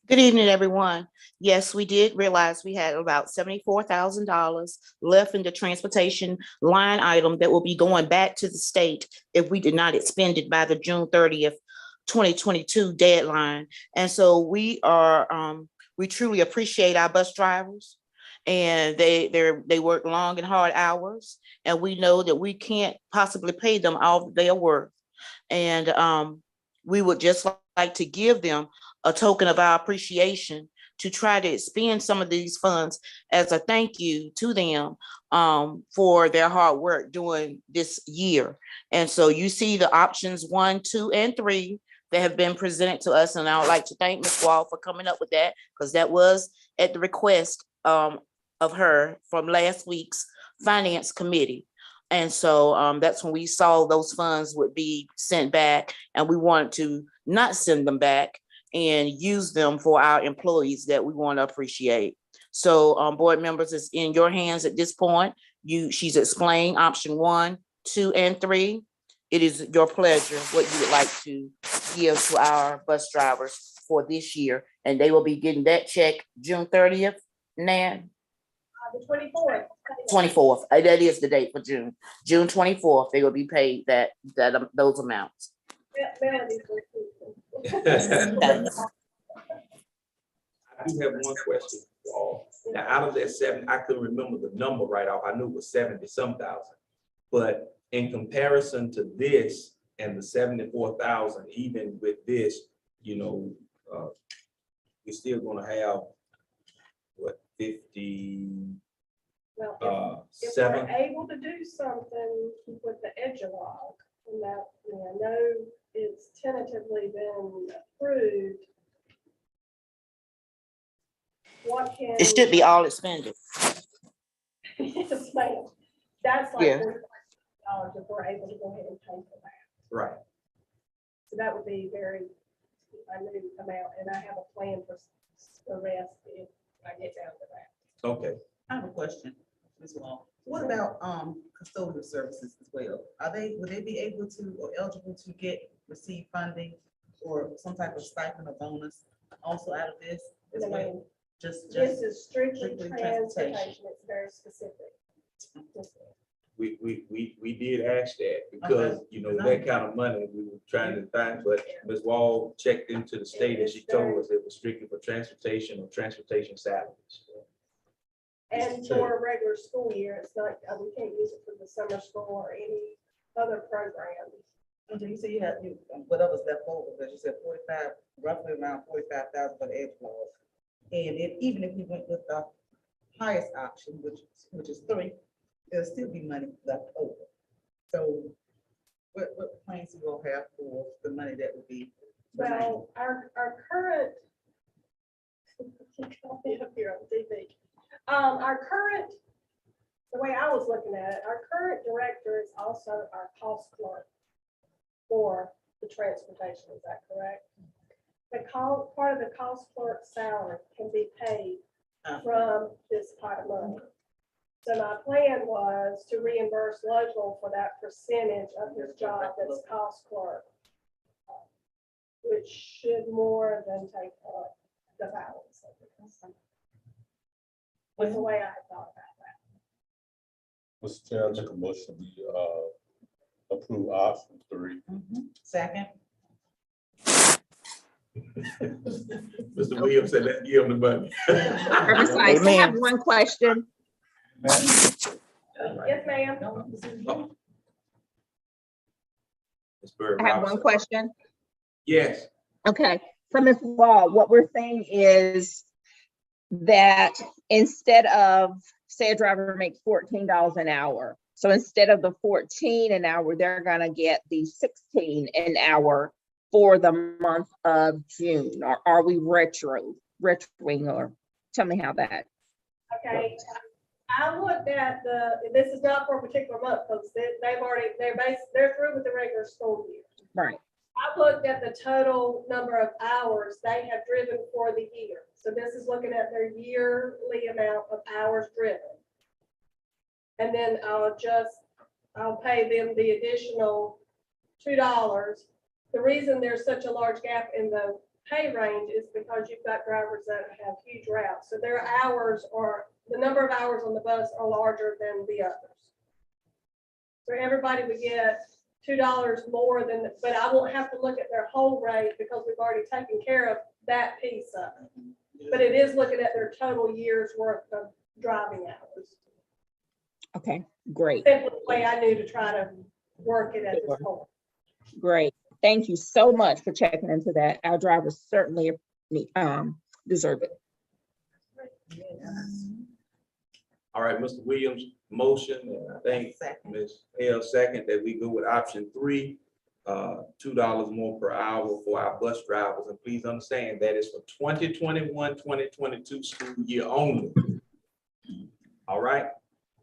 Good evening, everyone. Yes, we did realize we had about $74,000 left in the transportation line item that will be going back to the state if we did not expend it by the June 30th, 2022 deadline. And so we truly appreciate our bus drivers, and they work long and hard hours, and we know that we can't possibly pay them all their worth. And we would just like to give them a token of our appreciation to try to expend some of these funds as a thank you to them for their hard work during this year. And so you see the options 1, 2, and 3 that have been presented to us. And I would like to thank Ms. Wall for coming up with that, because that was at the request of her from last week's finance committee. And so that's when we saw those funds would be sent back, and we wanted to not send them back and use them for our employees that we want to appreciate. So board members, it's in your hands at this point. She's explained option 1, 2, and 3. It is your pleasure what you would like to give to our bus drivers for this year. And they will be getting that check June 30th, Nan? The 24th. 24th. That is the date for June. June 24th, they will be paid those amounts. I do have one question for all. Now, out of that 7, I couldn't remember the number right off. I knew it was 70-some thousand. But in comparison to this and the 74,000, even with this, you know, we're still gonna have what, 50? Well, if we're able to do something with the Edgelog, and that, I know it's tentatively been approved. What can? It should be all expended. Yes, ma'am. That's like Yeah. $45 if we're able to go ahead and pay for that. Right. So that would be a new amount, and I have a plan for the rest if I get down to that. Okay. I have a question, Ms. Wall. What about custodial services as well? Would they be able to or eligible to receive funding or some type of stipend or bonus also out of this as No, well? ma'am. Just This is strictly strictly transportation. It's very specific. Yes, ma'am. We did ask that because, you know, that kind of money we were trying to find, but Ms. Wall checked into the state and she told us it was strictly for transportation or transportation salaries. And for a regular school year, it's not, we can't use it for the summer school or any other program. So you say you had, whatever's left over, because you said 45, roughly around 45,000 for the edge laws. And even if you went with the highest option, which is 3, there'll still be money left over. So what plans do you all have for the money that would be? Well, our current. Up here on TV. Our current, the way I was looking at it, our current director is also our cost clerk for the transportation, is that correct? Part of the cost clerk salary can be paid from this pot of money. So my plan was to reimburse local for that percentage of his job that's cost clerk, which should more than take up the balance of it. Was the way I had thought about that. Mr. Chair, I make a motion, we approve option 3. Second. Mr. Williams said, let's give him the money. Reverend Sykes, I have one question. Yes, ma'am. Ms. Bird I have one Robinson. question. Yes, Okay, so Ms. Wall, what we're saying is that instead of, say a driver makes $14 an hour. So instead of the 14 an hour, they're gonna get the 16 an hour for the month of June. Or are we retroing, or tell me how that? Okay, I looked at this is not for a particular month, because they're through with the regular school year. Right. I looked at the total number of hours they have driven for the year. So this is looking at their yearly amount of hours driven. And then I'll pay them the additional $2. The reason there's such a large gap in the pay range is because you've got drivers that have huge routes. So their hours the number of hours on the bus are larger than the others. So everybody would get $2 more than, but I won't have to look at their whole rate because we've already taken care of that piece of it. But it is looking at their total year's worth of driving hours. Okay, great, Simply the way I knew to try to work it at this point. great. Thank you so much for checking into that. Our drivers certainly deserve it. all right, Mr. Williams, motion, and I think Ms. Hale second that we go with option 3, $2 more per hour for our bus drivers. And please understand that is for 2021-2022 school year only. All right,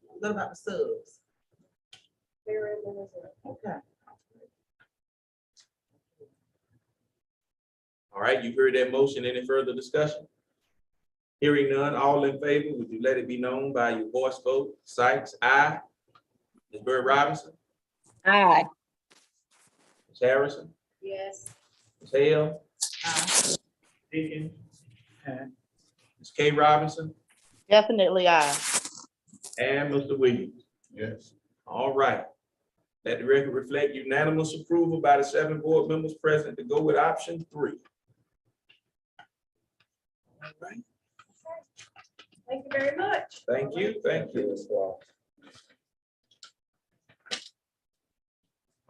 What about the subs? They're in the reserve. Okay. all right, you heard that motion. Any further discussion? Hearing none, all in favor, would you let it be known by your voice vote? Sykes, aye. Ms. Bird Robinson, Aye. Ms. Harrison, Yes. Ms. Hale, Aye. Deacon, Ms. K. Robinson, Definitely aye. and Mr. Williams. Yes. All right. Let the record reflect unanimous approval by the 7 board members present to go with option 3. All right. Thank you very much. Thank you, thank you.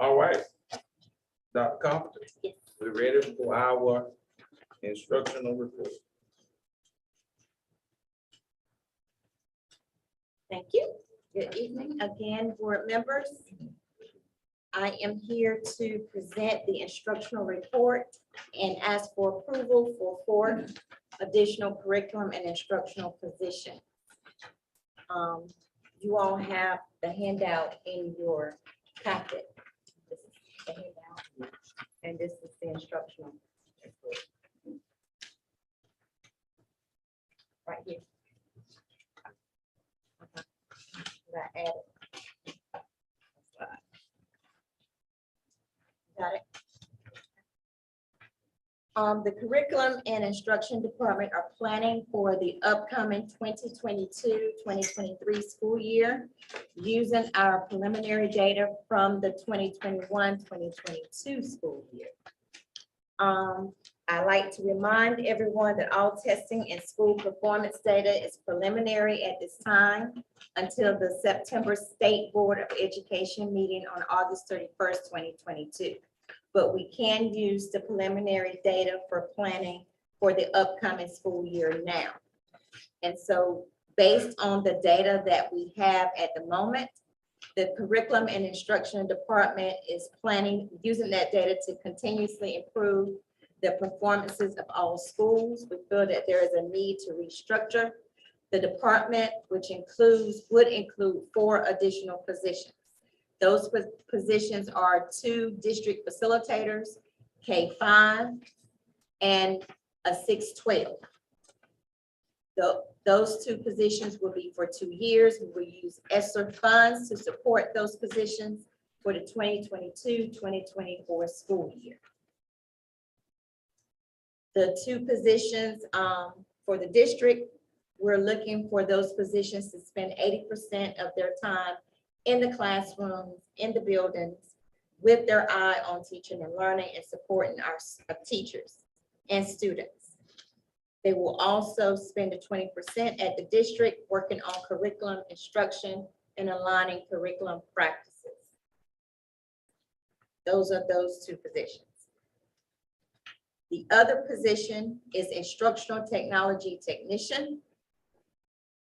All right. Dr. Carpenter, we're ready for our instructional report. Thank you. Good evening again, board members. I am here to present the instructional report and ask for approval for 4 additional curriculum and instructional positions. You all have the handout in your packet. This is the handout, and this is the instructional report. Right here. I added. Got it. The curriculum and instruction department are planning for the upcoming 2022-2023 school year using our preliminary data from the 2021-2022 school year. I like to remind everyone that all testing and school performance data is preliminary at this time. until the September State Board of Education meeting on August 31st, 2022. But we can use the preliminary data for planning for the upcoming school year now. And so based on the data that we have at the moment, the curriculum and instruction department is planning, using that data to continuously improve the performances of all schools. We feel that there is a need to restructure the department, which would include 4 additional positions. Those positions are 2 district facilitators, K-5, and a 612. Those 2 positions will be for 2 years. We will use ESSER funds to support those positions for the 2022-2024 school year. The 2 positions for the district, we're looking for those positions to spend 80% of their time in the classrooms, in the buildings, with their eye on teaching and learning and supporting our teachers and students. They will also spend 20% at the district working on curriculum instruction and aligning curriculum practices. Those are those 2 positions. The other position is instructional technology technician.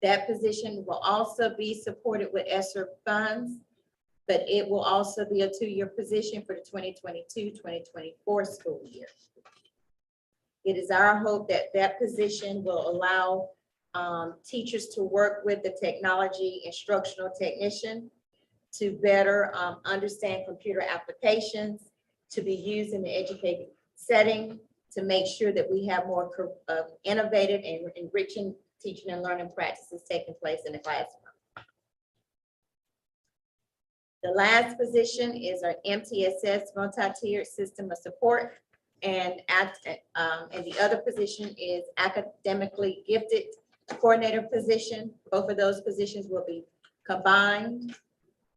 That position will also be supported with ESSER funds, but it will also be a 2-year position for the 2022-2024 school year. It is our hope that that position will allow teachers to work with the technology instructional technician to better understand computer applications, to be used in the educated setting, to make sure that we have more innovative and enriching teaching and learning practices taking place in the classroom. The last position is our MTSS, multi-tiered system of support. And the other position is academically gifted coordinator position. Both of those positions will be combined.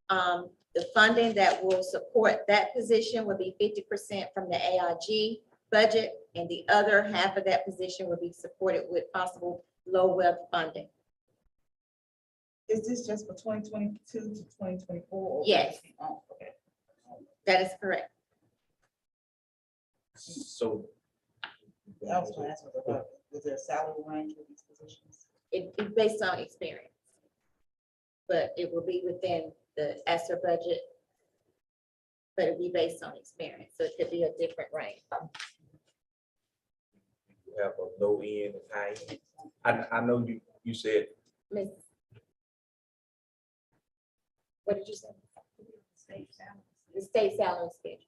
The funding that will support that position will be 50% from the AIG budget, and the other half of that position will be supported with possible low wealth funding. Is this just for 2022 to 2024? Yes. Oh, okay. That is correct. So. I was gonna ask, was there a salary range for these positions? It's based on experience, but it will be within the ESSER budget, but it'll be based on experience, so it could be a different range. You have a low end and high end. I know you said, Miss, what did you say? The state salary schedule,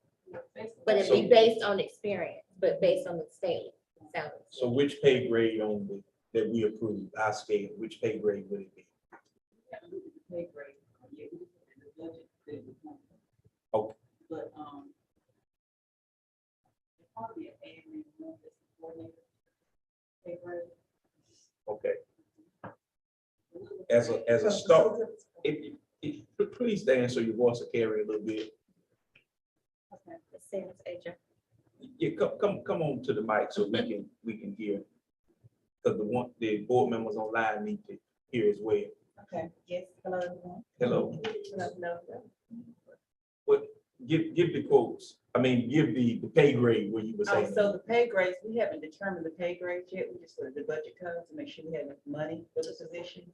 but it'd be based on experience, but based on the state salary. so which pay grade on that we approved, our scale, which pay grade would it be? Pay grade, yeah, and the budget that we want. Okay. But, probably an admin, coordinator. Pay grade. Okay. As a start, please stand so your voice will carry a little bit. Okay, the sales agent. Yeah, come on to the mic so we can hear. Because the board members online need to hear as well. Okay, yes, hello, everyone. Hello. Hello. What, give the quotes. I mean, give the pay grade where you were saying. So the pay grades, we haven't determined the pay grades yet. We just looked at the budget code to make sure we have enough money for the positions.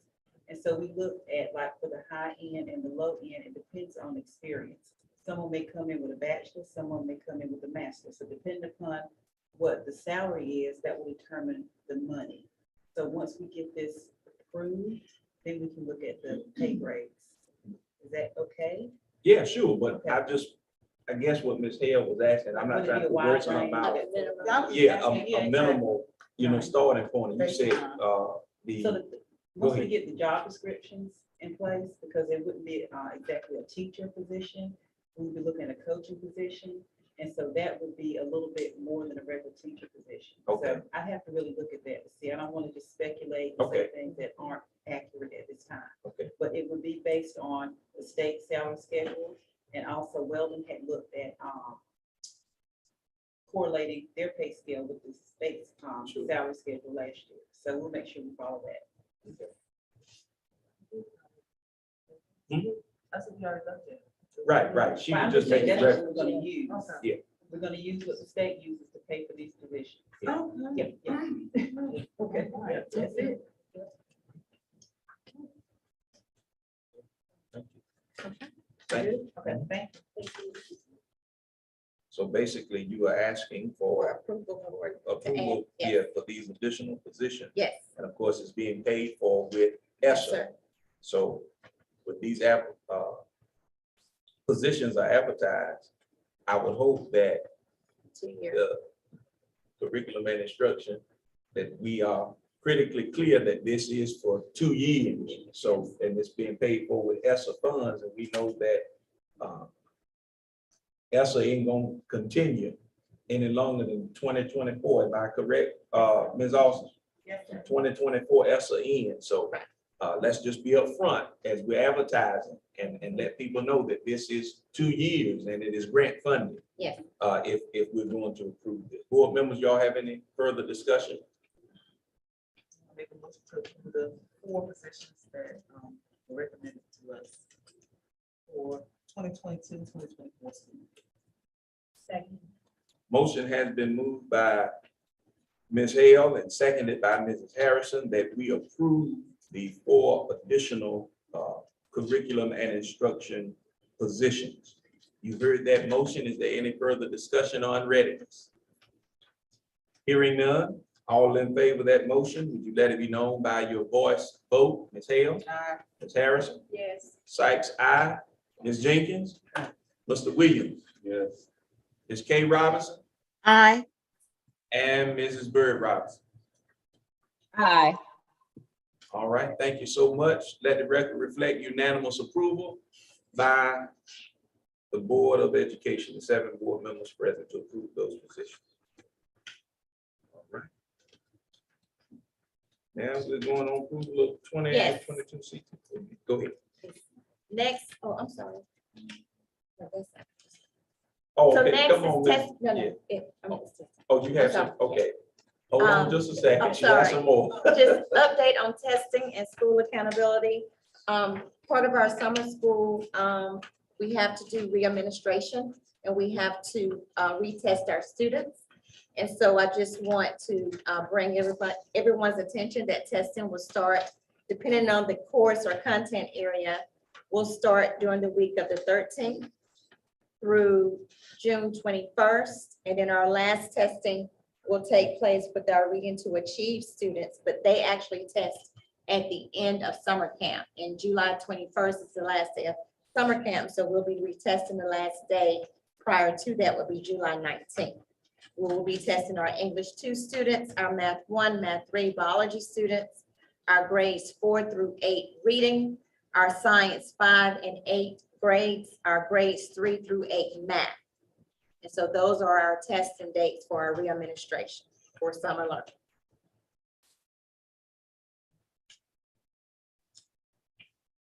And so we looked at, like, for the high end and the low end, it depends on experience. Someone may come in with a bachelor's, someone may come in with a master's. So depending upon what the salary is, that will determine the money. So once we get this approved, then we can look at the pay grades. Is that okay? Yeah, sure, but Okay. I guess what Ms. Hale was asking, I'm not Would it trying be a to wide work something range? about. I was just Yeah, asking, a minimal, Right. starting point. You said, So the, once we ahead. get the job descriptions in place, because it wouldn't be exactly a teacher position, we would be looking at a coaching position. And so that would be a little bit more than a regular teacher position. Okay. So I have to really look at that to see. I don't want to just speculate and say things that aren't accurate at this time. Okay. But it would be based on the state salary schedule. And also Weldon had looked at correlating their pay scale with the state's Sure. salary schedule last year. So we'll make sure we follow that. I said we already done that. Right. She was just That's making what reference. we're gonna use. Yeah. We're gonna use what the state uses to pay for these positions. Oh, Yeah, yeah. Okay, yeah, that's it. Thank you. Okay, thank you. So basically, you are asking for Approval for it. approval, Yes. yeah, for these additional positions. Yes, And of course, it's being paid for with yes, ESSA. sir. So with these positions are advertised, I would hope that 2 years. the curriculum and instruction, that we are critically clear that this is for 2 years. So, and it's being paid for with ESSA funds, and we know that ESSA ain't gonna continue any longer than 2024. Am I correct, Ms. Austin? Yes, sir. 2024 ESSA ends. So Right. let's just be upfront as we're advertising and let people know that this is 2 years and it is grant funded. Yes. If we're going to approve this. Board members, y'all have any further discussion? Make a motion to approve the 4 positions that were recommended to us for 2022, 2024 school. Second. Motion has been moved by Ms. Hale and seconded by Mrs. Harrison that we approve the 4 additional curriculum and instruction positions. You heard that motion. Is there any further discussion on readiness? Hearing none, all in favor of that motion, would you let it be known by your voice vote? Ms. Hale? Aye. Ms. Harrison? Yes. Sykes, aye. Ms. Jenkins? Mr. Williams? Yes. Ms. K. Robinson? Aye. And Mrs. Bird Robinson? Aye. All right, thank you so much. Let the record reflect unanimous approval by the Board of Education, the 7 board members present to approve those positions. All right. Now we're going on approval of 20 and Yes. 22 seats. Go ahead. Next, oh, I'm sorry. No, that's not- Oh, So okay, next come on, is Ms. test, no, Yeah. no, I mean, it's just- Oh, you have some, okay. Hold on just a second. I'm She has some sorry. more. Just update on testing and school accountability. Part of our summer school, we have to do re-administration and we have to retest our students. And so I just want to bring everyone's attention that testing will start, depending on the course or content area, will start during the week of the 13th through June 21st. And then our last testing will take place with our Reading to Achieve students, but they actually test at the end of summer camp. And July 21st is the last day of summer camp, so we'll be retesting the last day. Prior to that will be July 19th. We will be testing our English 2 students, our Math 1, Math 3 biology students, our grades 4 through 8 reading, our Science 5 and 8 grades, our grades 3 through 8 math. And so those are our testing dates for our re-administration for summer learning.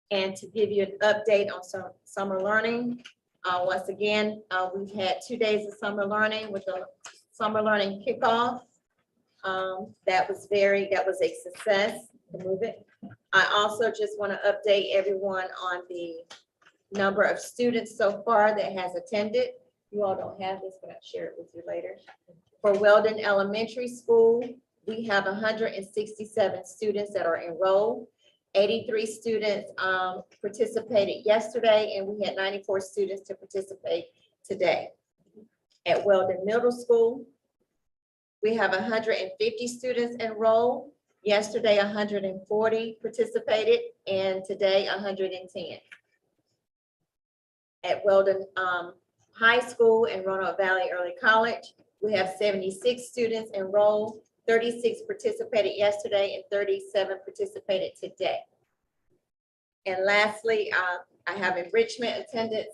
And to give you an update on some summer learning, once again, we've had 2 days of summer learning with the summer learning kickoff. That was a success to move it. I also just want to update everyone on the number of students so far that has attended. You all don't have this, but I'll share it with you later. For Weldon Elementary School, we have 167 students that are enrolled. 83 students participated yesterday, and we had 94 students to participate today. At Weldon Middle School, we have 150 students enrolled. Yesterday, 140 participated, and today, 110. At Weldon High School and Roanoke Valley Early College, we have 76 students enrolled, 36 participated yesterday, and 37 participated today. And lastly, I have enrichment attendance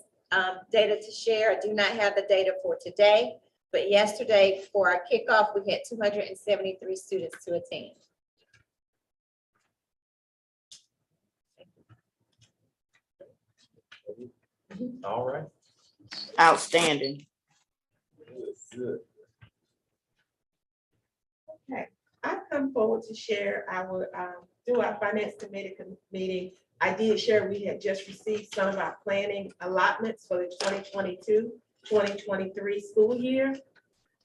data to share. I do not have the data for today, but yesterday for our kickoff, we had 273 students to attend. All right. Outstanding. Good. Okay, I've come forward to share our through our finance committee meeting, I did share we had just received some of our planning allotments for the 2022-2023 school year.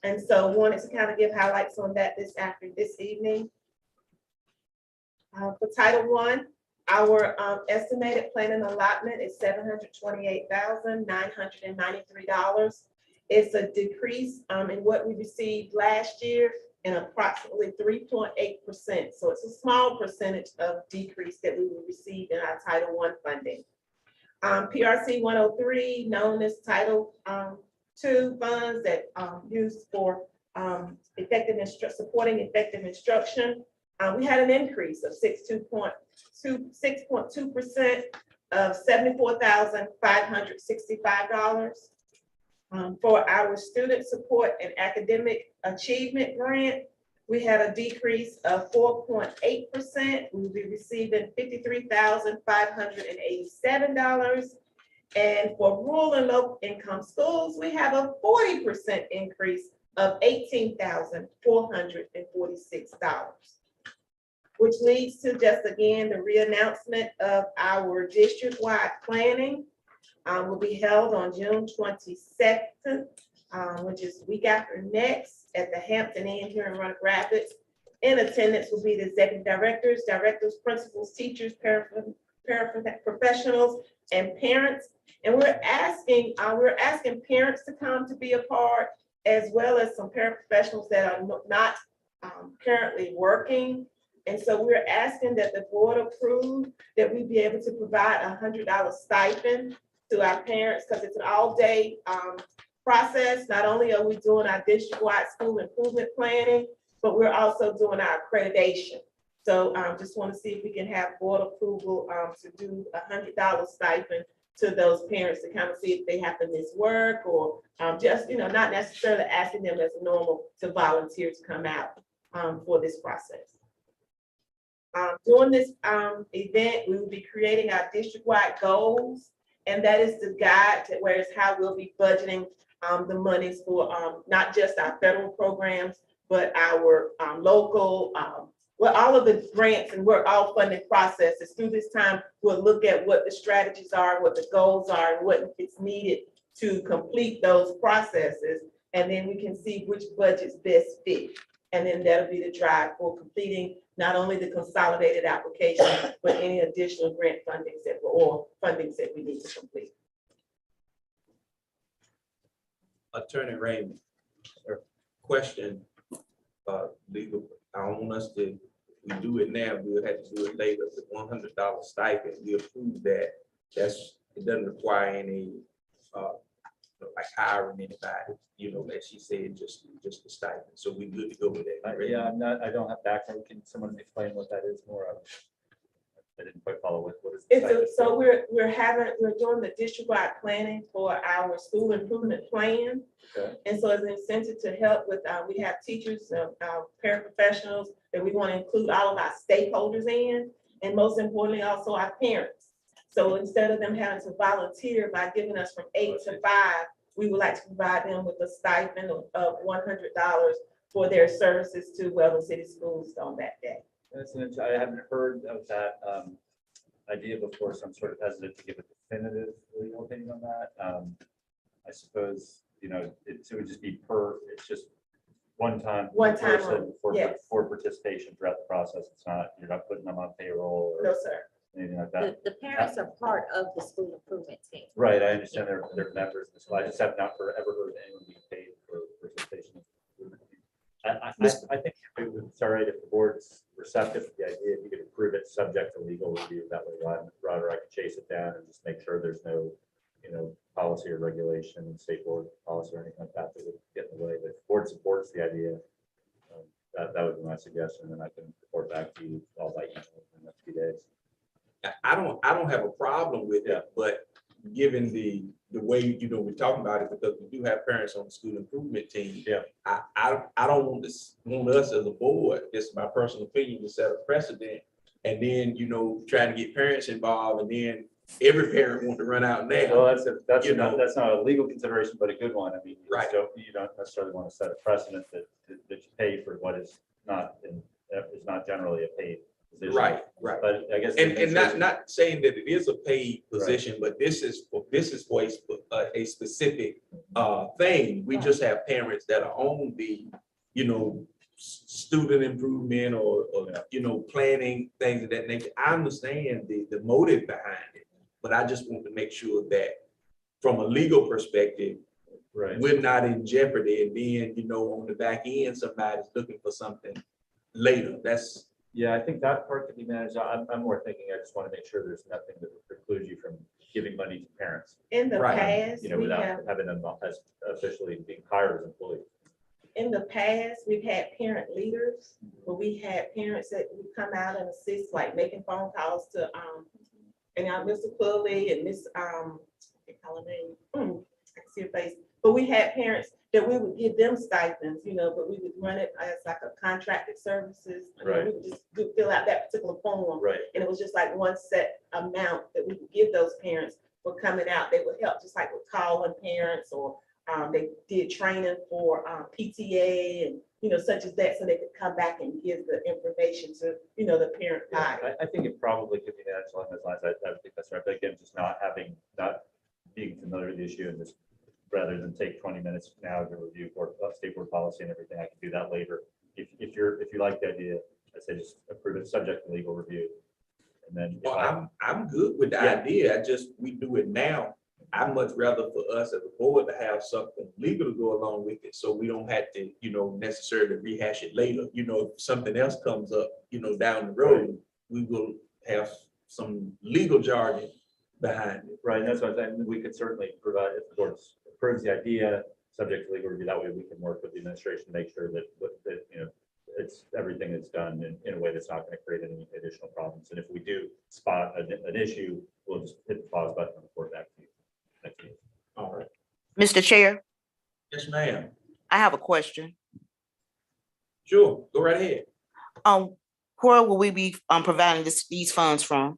And so wanted to kind of give highlights on that this evening. For Title I, our estimated planning allotment is $728,993. It's a decrease in what we received last year and approximately 3.8%. So it's a small percentage of decrease that we will receive in our Title I funding. PRC 103, known as Title II funds that used for supporting effective instruction. We had an increase of 6.2% of $74,565. For our student support and academic achievement grant, we had a decrease of 4.8%. We will be receiving $53,587. And for rural and low income schools, we have a 40% increase of $18,446. Which leads to just again, the reannouncement of our district-wide planning will be held on June 22nd, which is week after next at the Hampton Inn here in Roanoke Rapids. In attendance will be the executive directors, principals, teachers, paraprofessionals, and parents. And we're asking parents to come to be a part, as well as some paraprofessionals that are not currently working. And so we're asking that the board approve that we be able to provide $100 stipend to our parents, because it's an all-day process. Not only are we doing our district-wide school improvement planning, but we're also doing our accreditation. So just want to see if we can have board approval to do $100 stipend to those parents to kind of see if they have to miss work or just, not necessarily asking them as normal to volunteer to come out for this process. During this event, we will be creating our district-wide goals, and that is the guide to where it's how we'll be budgeting the monies for not just our federal programs, but our local, all of the grants and work, all funding processes. Through this time, we'll look at what the strategies are, what the goals are, and what is needed to complete those processes. And then we can see which budgets best fit. And then that'll be the drive for completing not only the consolidated application, but any additional grant fundings or fundings that we need to complete. Attorney Raymond, question, legal, I don't want us to, we do it now, we'll have to do it later, the $100 stipend, we approve that. It doesn't require any, like hiring anybody, as she said, just the stipend. So we good to go with that. Right? Yeah, I don't have background. Can someone explain what that is more? I didn't quite follow what is the so we're doing the district-wide planning for our school improvement plan. Okay. And so as an incentive to help with, we have teachers, paraprofessionals that we want to include all of our stakeholders in, and most importantly, also our parents. So instead of them having to volunteer by giving us from 8 to 5, we would like to provide them with a stipend of $100 for their services to Weldon City Schools on that day. I haven't heard of that idea before, so I'm sort of hesitant to give a definitive legal opinion on that. I suppose, it would just be it's just one time person for participation throughout the process. It's not, you're not putting them on payroll or No, sir. anything like that. The parents are part of the school improvement team. Right, I understand they're members of this. I just have not ever heard anyone being paid for participation. I think it's all right if the board's receptive to the idea, if you could approve it subject to legal review. That way, rather I could chase it down and just make sure there's no, policy or regulation, state board policy or anything like that that would get in the way. But if the board supports the idea, that would be my suggestion, and I can report back to you all by email in the next few days. I don't have a problem with it, but given the way we're talking about it, because we do have parents on the school improvement team. Yeah, I don't want us as a board, this is my personal opinion, to set a precedent, and then trying to get parents involved, and then every parent want to run out now. well, that's not a legal consideration, but a good one. I mean, Right. You don't necessarily want to set a precedent that you pay for what is not generally a paid position. Right, right. But I guess. the And not, administration- not saying that it is a paid position, but this is for a specific thing. We just have parents that are on the, student improvement or, planning things of that nature. I understand the motive behind it, but I just want to make sure that from a legal perspective, Right. we're not in jeopardy and being, on the back end, somebody's looking for something later. That's, Yeah, I think that part can be managed. I'm more thinking, I just want to make sure there's nothing that would preclude you from giving money to parents, In the Right. past, we without have, having them as officially being hired as employees. in the past, we've had parent leaders, where we had parents that would come out and assist, like making phone calls to, and Mr. Quilly and Miss, I can't call her name, I can see her face, but we had parents that we would give them stipends, but we would run it as like a contracted services. Right. We would just fill out that particular form, Right. and it was just like one set amount that we would give those parents for coming out. They would help, just like with calling parents, or they did training for PTA and, such as that, so they could come back and give the information to, the parent Yeah, body. I think it probably could be managed along those lines. I think that's right. But again, just not being familiar with the issue, and just rather than take 20 minutes now to review state board policy and everything, I can do that later. If you like the idea, I say just approve it subject to legal review. And then if I'm good with the Yeah. idea. We do it now. I'd much rather for us as a board to have something legal to go along with it, so we don't have to, necessarily rehash it later. If something else comes up, down the road, we will have some legal jargon behind it. Right, and that's what I'm saying. We could certainly provide, if the board approves the idea, subject to legal review, that way we can work with the administration to make sure that, it's everything is done in a way that's not going to create any additional problems. And if we do spot an issue, we'll just hit the pause button and report back to you next meeting. All right. Mr. Chair, Yes, ma'am. I have a question. Sure, go right ahead. Where will we be providing these funds from?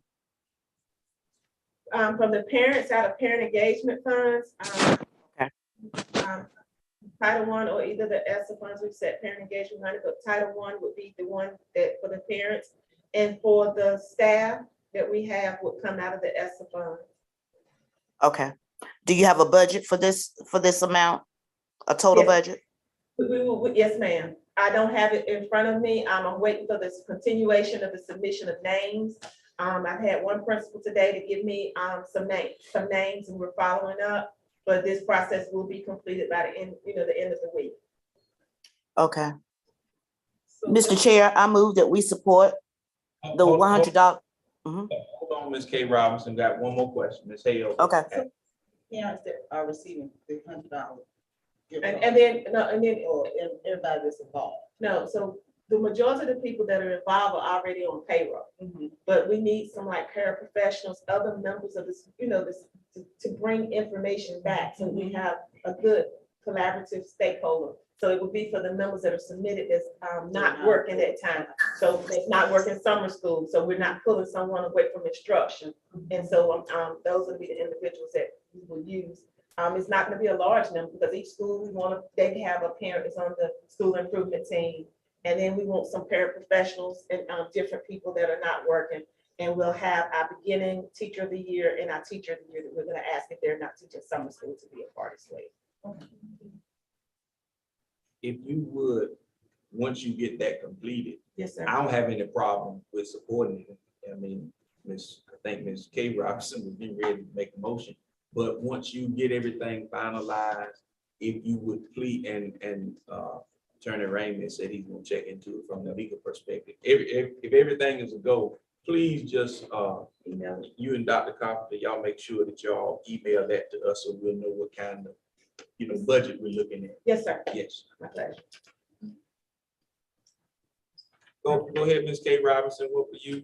From the parents, out of parent engagement funds. Okay. Title I or either the ESSA funds, we've set parent engagement money, but Title I would be the one that for the parents. And for the staff that we have would come out of the ESSA fund. Okay. Do you have a budget for this amount? A total Yes. budget? Yes, ma'am. I don't have it in front of me. I'm waiting for this continuation of the submission of names. I've had one principal today to give me some names, and we're following up. But this process will be completed by the end, the end of the week. Okay. So Mr. Chair, I move that we support the Hold- $100. Hold on, Ms. K. Robinson, got one more question. Ms. Hale. Okay. Parents that are receiving the $100. And then Or everybody that's involved. no, so the majority of the people that are involved are already on payroll. But we need some like paraprofessionals, other members of this, to bring information back, so we have a good collaborative stakeholder. So it would be for the members that are submitted that's not working that time. So it's not working summer school, so we're not pulling someone away from instruction. And so those would be the individuals that we will use. It's not gonna be a large number, because each school, they have a parent that's on the school improvement team. And then we want some paraprofessionals and different people that are not working. And we'll have our beginning teacher of the year and our teacher of the year that we're gonna ask if they're not teaching summer school to be a part of SLATE. If you would, once you get that completed, Yes, sir. I don't have any problem with supporting it. I mean, I think Ms. K. Robinson would be ready to make a motion. But once you get everything finalized, if you would please, and Attorney Raymond said he's gonna check into it from the legal perspective. If everything is a go, please just, Email it. you and Dr. Carpenter, y'all make sure that y'all email that to us, so we'll know what kind of, budget we're looking at. Yes, sir. Yes. My pleasure. Go ahead, Ms. K. Robinson, what were you?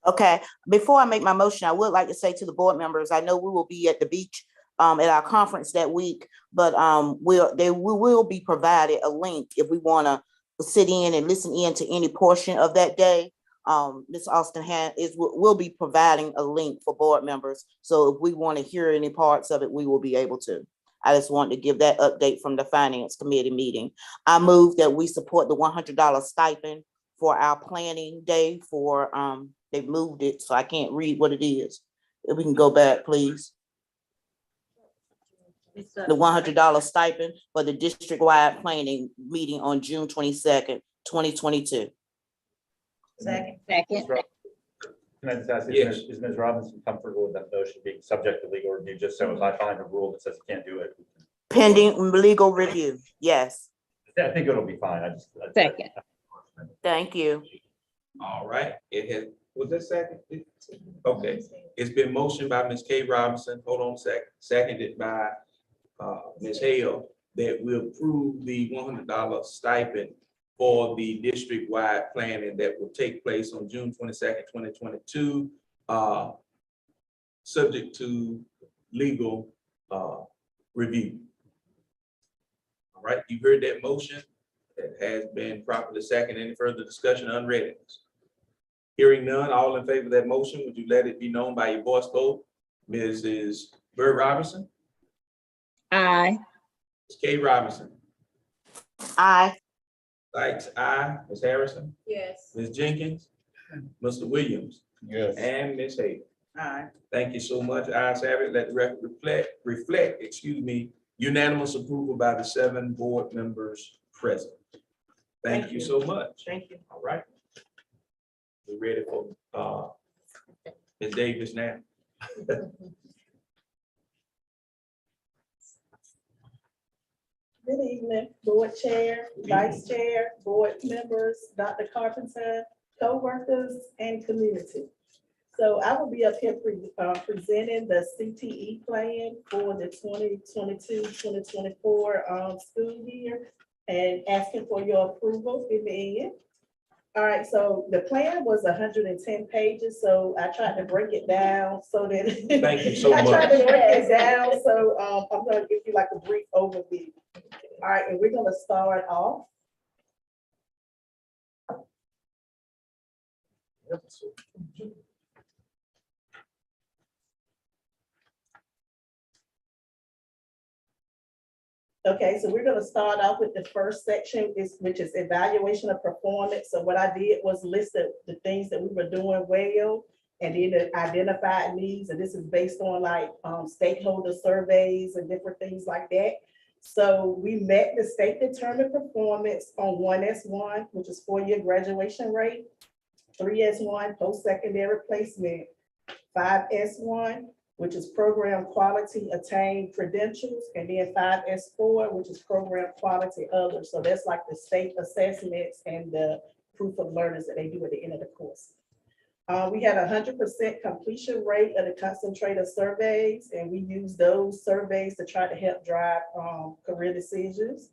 Okay, before I make my motion, I would like to say to the board members, I know we will be at the beach at our conference that week, but we will be provided a link if we want to sit in and listen in to any portion of that day. Ms. Austin will be providing a link for board members. So if we want to hear any parts of it, we will be able to. I just want to give that update from the Finance Committee meeting. I move that we support the $100 stipend for our planning day for, they moved it, so I can't read what it is. If we can go back, please. The $100 stipend for the district-wide planning meeting on June 22nd, 2022. Second. Second. Can I just ask, Yes. is Ms. Robinson comfortable with that motion being subject to legal review, just so if I find a rule that says you can't do it? Pending legal review, yes. I think it'll be fine, Second. Thank you. All right, it has, was that second? Okay, it's been motioned by Ms. K. Robinson, hold on a second, seconded by Ms. Hale, that we approve the $100 stipend for the district-wide planning that will take place on June 22nd, 2022, subject to legal review. All right, you heard that motion. It has been properly seconded. Any further discussion on readiness? Hearing none, all in favor of that motion, would you let it be known by your voice vote? Mrs. Bird Robinson? Aye. Ms. K. Robinson? Aye. Sykes, aye. Ms. Harrison? Yes. Ms. Jenkins? Mr. Williams? Yes. And Ms. Hayes? Aye. Thank you so much. Ayes have it. Let the record reflect, unanimous approval by the 7 board members present. Thank you so much. Thank you. All right. We're ready for Ms. Davis now. Good evening, board chair, vice chair, board members, Dr. Carpenter, co-workers, and community. So I will be up here presenting the CTE plan for the 2022-2024 school year and asking for your approval in the end. All right, so the plan was 110 pages, so I tried to break it down so that. Thank you so I tried much. to break it down, so I'm gonna give you like a brief overview. All right, and we're gonna start off. Okay, so we're gonna start off with the first section, which is evaluation of performance. So what I did was list the things that we were doing well, and then the identified needs, and this is based on like stakeholder surveys and different things like that. So we met the state determined performance on 1S1, which is 4-year graduation rate, 3S1 post-secondary placement, 5S1, which is program quality attained credentials, and then 5S4, which is program quality others. So that's like the state assessments and the proof of learners that they do at the end of the course. We had 100% completion rate of the concentrator surveys, and we use those surveys to try to help drive career decisions.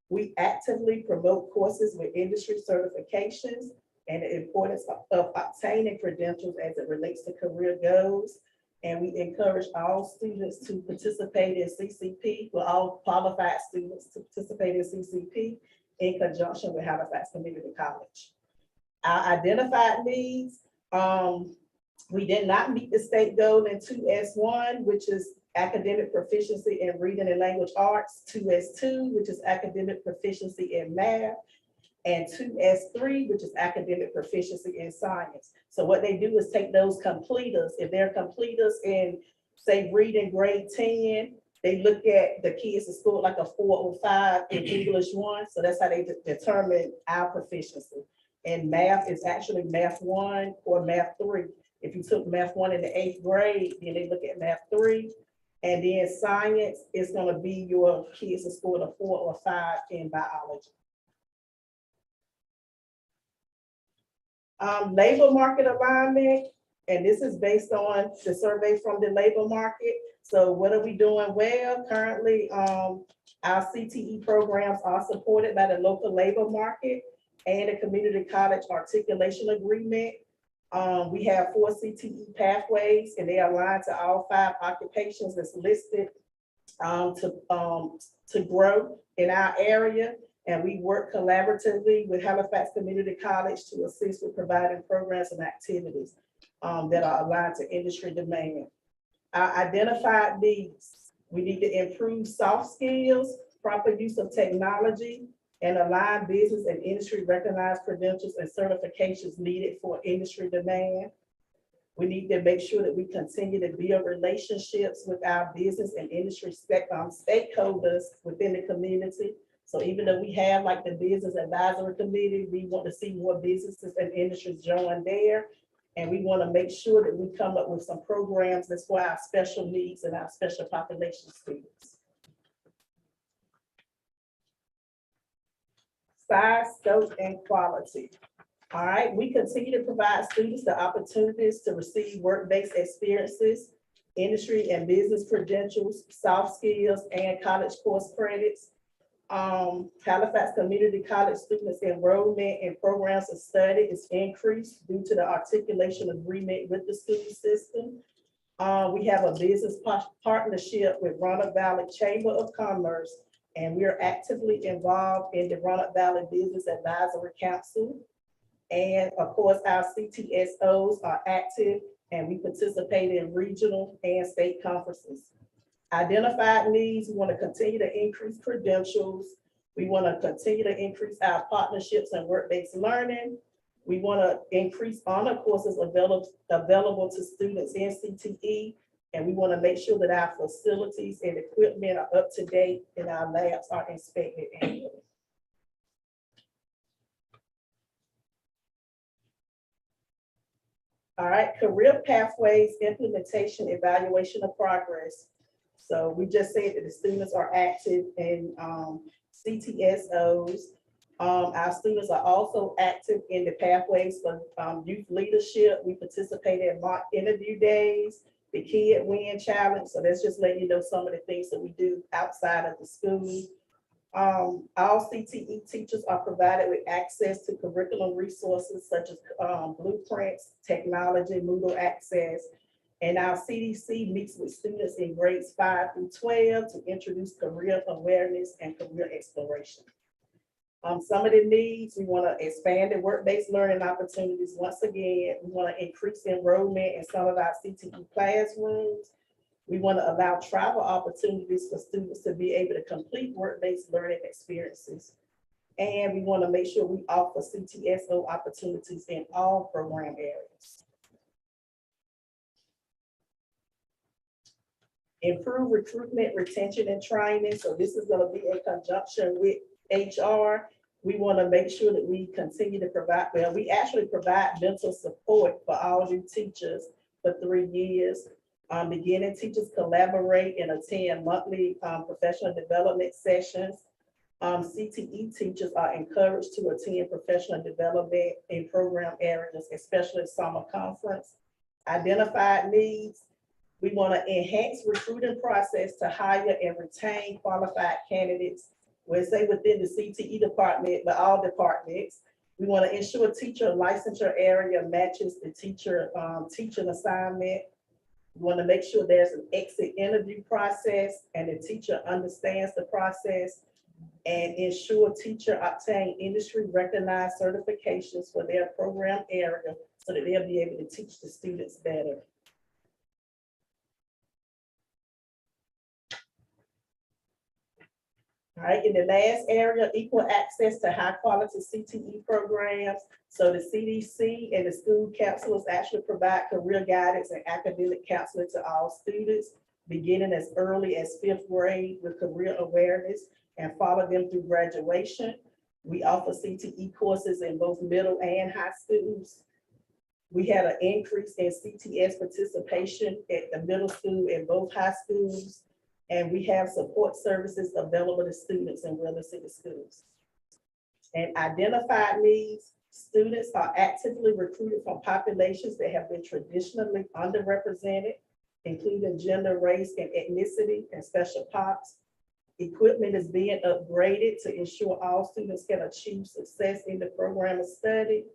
We actively promote courses with industry certifications and the importance of obtaining credentials as it relates to career goals. And we encourage all students to participate in CCP, well, all qualified students to participate in CCP in conjunction with Halifax Community College. Our identified needs, we did not meet the state goal in 2S1, which is academic proficiency in reading and language arts, 2S2, which is academic proficiency in math, and 2S3, which is academic proficiency in science. So what they do is take those completers, if they're completers in, say, reading grade 10, they look at the kids that scored like a 4 or 5 in English 1. So that's how they determine our proficiency. And math is actually math 1 or math 3. If you took math 1 in the 8th grade, then they look at math 3. And then science is gonna be your kids that scored a 4 or 5 in biology. Labor market alignment, and this is based on the survey from the labor market. So what are we doing well? Currently, our CTE programs are supported by the local labor market and the community college articulation agreement. We have 4 CTE pathways, and they align to all 5 occupations that's listed to grow in our area. And we work collaboratively with Halifax Community College to assist with providing programs and activities that are aligned to industry demand. Our identified needs, we need to improve soft skills, proper use of technology, and align business and industry recognized credentials and certifications needed for industry demand. We need to make sure that we continue to build relationships with our business and industry stakeholders within the community. So even though we have like the business advisory committee, we want to see more businesses and industries join there. And we want to make sure that we come up with some programs that's for our special needs and our special population students. Size, scope, and quality. All right, we continue to provide students the opportunities to receive work-based experiences, industry and business credentials, soft skills, and college course credits. Halifax Community College students' enrollment in programs of study is increased due to the articulation agreement with the school system. We have a business partnership with Roanoke Valley Chamber of Commerce, and we are actively involved in the Roanoke Valley Business Advisory Council. And of course, our CTSOs are active and we participate in regional and state conferences. Identified needs, we want to continue to increase credentials. We want to continue to increase our partnerships and work-based learning. We want to increase honor courses available to students in CTE. And we want to make sure that our facilities and equipment are up to date and our labs are inspected annually. All right, career pathways, implementation, evaluation of progress. So we just said that the students are active in CTSOs. Our students are also active in the pathways for youth leadership. We participated in mock interview days, the Kid Win Challenge. So that's just letting you know some of the things that we do outside of the school. All CTE teachers are provided with access to curriculum resources such as blueprints, technology, Moodle access. And our CDC meets with students in grades 5 through 12 to introduce career awareness and career exploration. Some of the needs, we want to expand the work-based learning opportunities. Once again, we want to increase enrollment in some of our CTE classrooms. We want to allow travel opportunities for students to be able to complete work-based learning experiences. And we want to make sure we offer CTSO opportunities in all program areas. Improve recruitment, retention, and training. So this is going to be in conjunction with HR. We want to make sure that we continue to provide, well, we actually provide mental support for all new teachers for 3 years. Beginning teachers collaborate and attend monthly professional development sessions. CTE teachers are encouraged to attend professional development in program areas, especially summer conference. Identified needs. We want to enhance recruiting process to hire and retain qualified candidates. We'll say within the CTE department, but all departments. We want to ensure teacher licensure area matches the teacher teaching assignment. We want to make sure there's an exit interview process and the teacher understands the process, and ensure teacher obtain industry recognized certifications for their program area so that they'll be able to teach the students better. All right, in the last area, equal access to high quality CTE programs. So the CDC and the school counselors actually provide career guidance and academic counseling to all students, beginning as early as 5th grade with career awareness and follow them through graduation. We offer CTE courses in both middle and high schools. We had an increase in CTS participation at the middle school and both high schools. And we have support services available to students in Weldon City schools. And identified needs, students are actively recruited from populations that have been traditionally underrepresented, including gender, race, and ethnicity, and special pops. Equipment is being upgraded to ensure all students can achieve success in the program of study.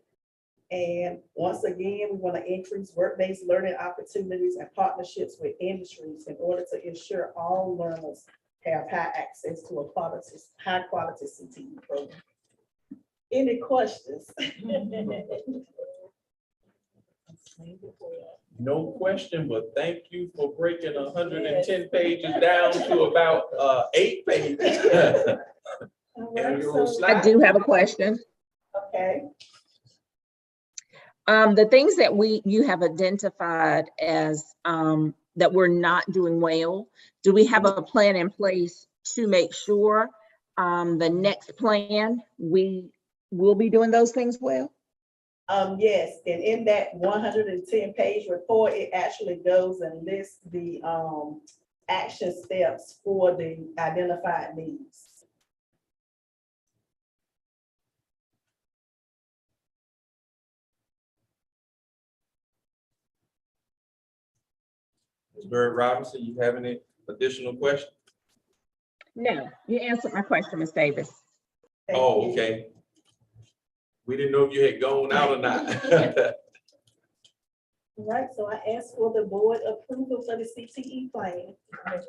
And once again, we want to increase work-based learning opportunities and partnerships with industries in order to ensure all learners have high access to a high quality CTE program. Any questions? No question, but thank you for breaking 110 pages down to about 8 pages. All And right, your so- slide. I do have a question. Okay, The things that you have identified as, that we're not doing well, do we have a plan in place to make sure, the next plan, we will be doing those things well? yes, and in that 110-page report, it actually goes and lists the, action steps for the identified needs. Ms. Bird Robinson, you have any additional questions? No, you answered my question, Ms. Davis. Thank Oh, you. okay. We didn't know if you had gone out or not. All right, so I asked for the board approval for the CTE plan. I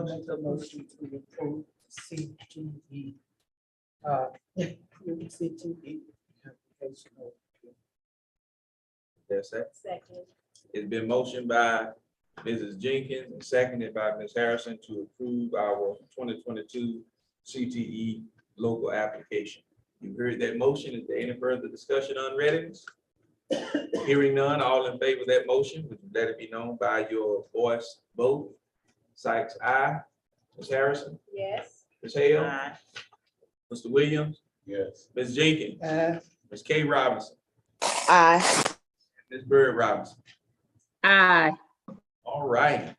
make a motion to approve CTE. CTE. application. Yes, sir. Second. It's been motioned by Mrs. Jenkins and seconded by Ms. Harrison to approve our 2022 CTE local application. You heard that motion. Is there any further discussion on readiness? Hearing none, all in favor of that motion, would you let it be known by your voice vote? Sykes, aye. Ms. Harrison, Yes. Ms. Hale, Aye. Mr. Williams, Yes. Ms. Jenkins, Ms. K. Robinson, Aye. Ms. Bird Robinson. Aye. All right.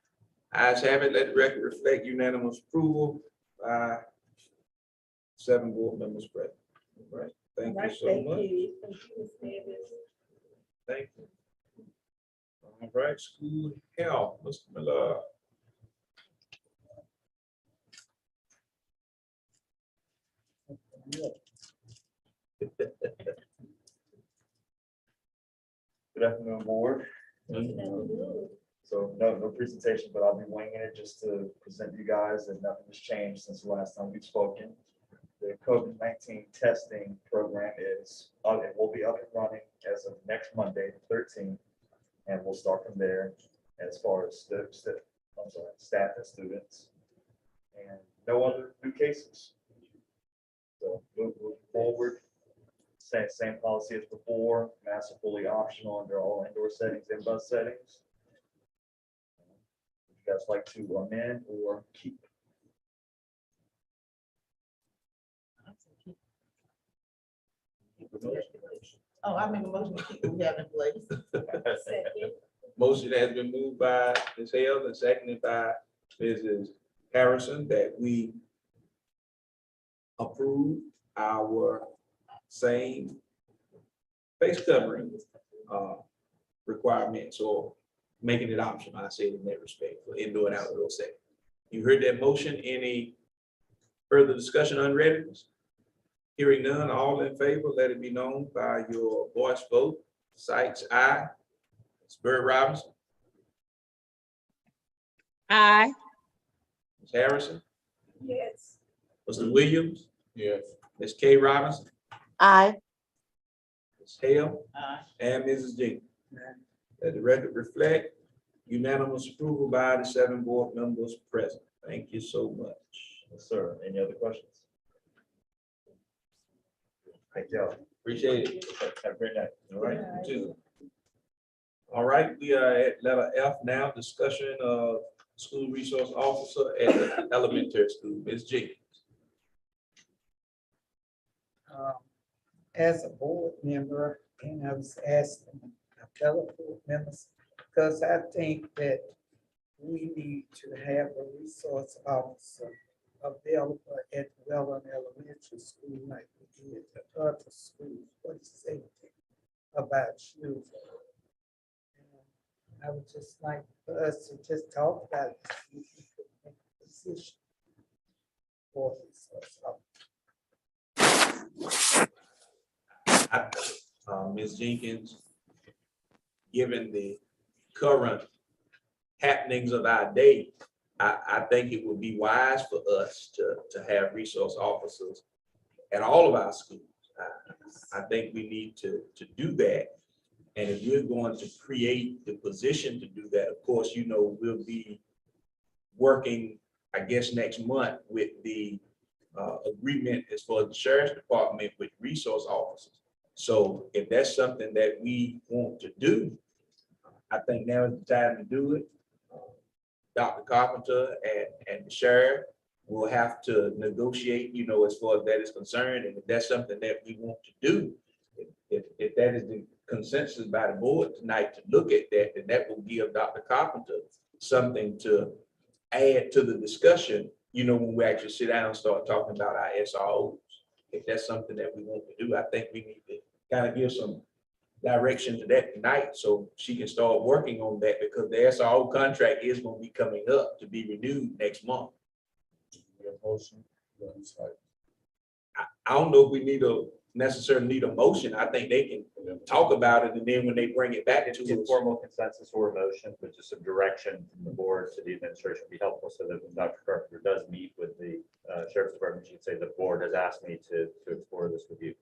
Ayes have it. Let the record reflect unanimous approval by 7 board members present. All right. Thank All you right, so thank much. you. Thank you, Ms. Davis. Thank you. All right, school health, Mr. Miller. Good afternoon, board. So no presentation, but I'll be winging it just to present you guys that nothing has changed since the last time we've spoken. The COVID-19 testing program is, it will be up and running as of next Monday, the 13th. And we'll start from there as far as staff and students. And no other new cases. So moving forward, same policy as before, masks are fully optional under all indoor settings and bus settings. Would you guys like to amend or keep? Oh, I make a motion to keep what we have in place. Second. Motion has been moved by Ms. Hale and seconded by Mrs. Harrison that we approve our same face covering requirements or making it optional. I say it in that respect for indoor and outdoor setting. You heard that motion. Any further discussion on readiness? Hearing none, all in favor, let it be known by your voice vote. Sykes, aye. Ms. Bird Robinson, Aye. Ms. Harrison, Yes. Mr. Williams, Yes. Ms. K. Robinson, Aye. Ms. Hale, Aye. and Mrs. Jenkins. Let the record reflect unanimous approval by the 7 board members present. Thank you so much. Yes, sir. Any other questions? Thank you. Appreciate it. Have a great night. All right, you too. All right, we are at letter F now, discussion of school resource officer at the elementary school. Ms. Jenkins. As a board member, and I was asking my fellow board members, because I think that we need to have a resource officer available at Weldon Elementary School like we did at other schools. What is safety about children? And I would just like for us to just talk about it, see if we could make a position for resource officer. Ms. Jenkins, given the current happenings of our day, I think it would be wise for us to have resource officers at all of our schools. I think we need to do that. And if you're going to create the position to do that, of course, we'll be working, I guess, next month with the agreement as far as the sheriff's department with resource officers. So if that's something that we want to do, I think now is the time to do it. Dr. Carpenter and the sheriff will have to negotiate, you know, as far as that is concerned. And if that's something that we want to do, if that is the consensus by the board tonight to look at that, then that will give Dr. Carpenter something to add to the discussion, you know, when we actually sit down and start talking about our SROs. If that's something that we want to do, I think we need to kind of give some direction to that tonight so she can start working on that, because the SRO contract is going to be coming up to be renewed next month. I don't know if we necessarily need a motion. I think they can talk about it, and then when they bring it back to It's a us. formal consensus or a motion, but just some direction from the board to the administration would be helpful, so that when Dr. Carpenter does meet with the sheriff's department, she can say the board has asked me to explore this with you.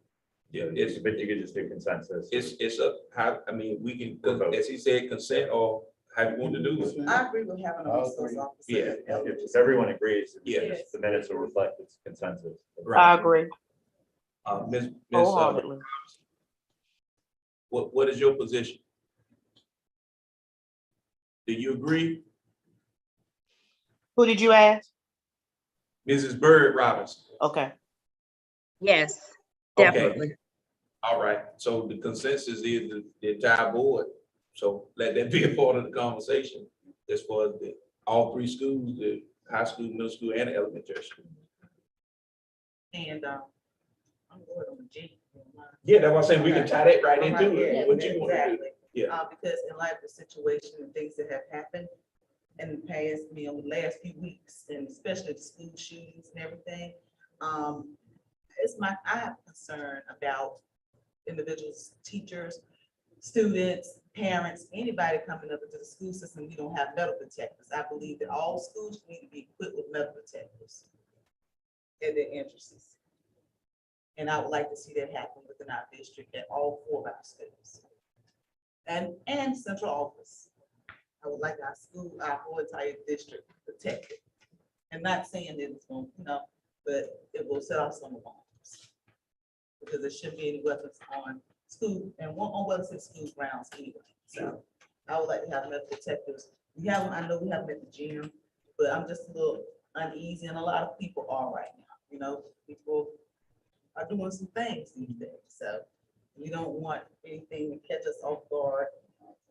Yeah, But you could just do consensus. it's a, how, I mean, we can, as he said, consent or how you want to do it. I agree with having a resource officer. Yeah. If everyone agrees, Yeah. the minutes will reflect its consensus. I agree Ms. wholeheartedly. What is your position? Do you agree? Who did you ask? Mrs. Bird Robinson? Okay, Yes, Okay. definitely. All right, so the consensus is the entire board, so let that be a part of the conversation as far as all three schools, the high school, middle school, and the elementary school. And, I'm good on the G. Yeah, that's why I say we can tie that right into Right, it, yeah, what you want to do. exactly. Yeah. Because in light of the situation and things that have happened in the past, the last few weeks, and especially the school shootings and everything, I have concern about individuals, teachers, students, parents, anybody coming up into the school system, we don't have metal detectors. I believe that all schools need to be equipped with metal detectors at their entrances. And I would like to see that happen within our district at all 4 of our schools. And central office. I would like our school, our whole entire district protected. And not saying that it's going, but it will set off some alarms. Because there shouldn't be any weapons on school and on Weldon school grounds anyway. So I would like to have metal detectors. We have them, I know we have them at the gym, but I'm just a little uneasy, and a lot of people are right now. People are doing some things these days, so we don't want anything to catch us off guard.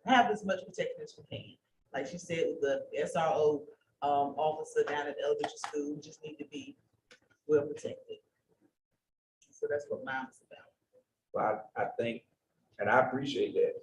Have as much protection as we can. Like she said, with the SRO officer down at the elementary school, we just need to be well protected. So that's what mine is about. Well, I think, and I appreciate that,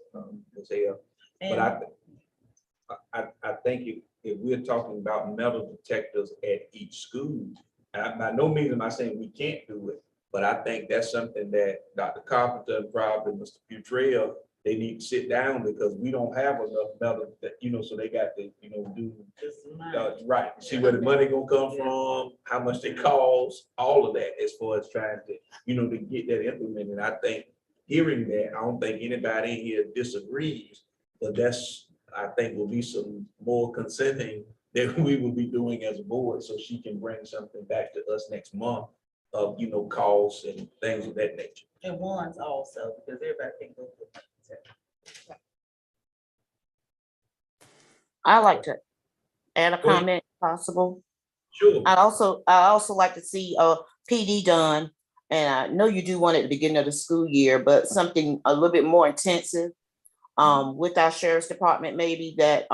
Ms. Hale, but And I think if we're talking about metal detectors at each school, and by no means am I saying we can't do it, but I think that's something that Dr. Carpenter and probably Mr. Putrell, they need to sit down, because we don't have enough metal that, so they got to, do, just mine. right, see where the money gonna come from, how much they cost, all of that, as far as trying to, to get that implemented. I think hearing that, I don't think anybody in here disagrees, but I think will be some more consenting that we will be doing as a board, so she can bring something back to us next month of, costs and things of that nature. And ones also, because everybody can go. I like to add a comment if possible. Sure. I also like to see a PD done, and I know you do one at the beginning of the school year, but something a little bit more intensive with our sheriff's department, maybe that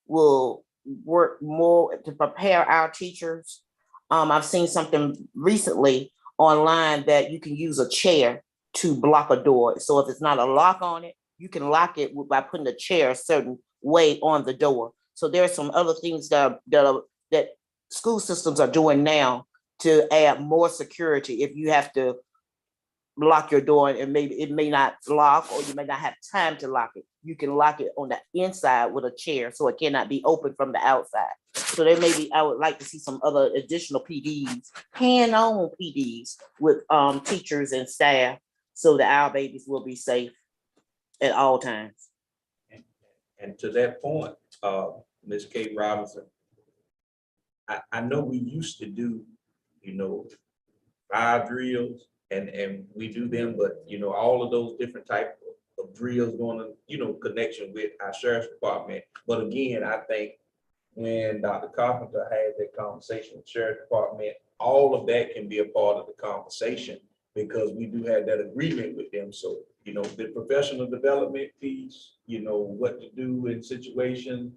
will work more to prepare our teachers. I've seen something recently online that you can use a chair to block a door. So if it's not a lock on it, you can lock it by putting a chair a certain way on the door. So there are some other things that school systems are doing now to add more security. If you have to lock your door and maybe it may not lock, or you may not have time to lock it, you can lock it on the inside with a chair so it cannot be opened from the outside. So there may be, I would like to see some other additional PDs, hand-on PDs with teachers and staff, so that our babies will be safe at all times. And to that point, Ms. Kate Robinson, I know we used to do fire drills, and we do them, but, all of those different types of drills going to, connection with our sheriff's department. But again, I think when Dr. Carpenter had that conversation with the sheriff's department, all of that can be a part of the conversation because we do have that agreement with them. So, the professional development piece, what to do in situations,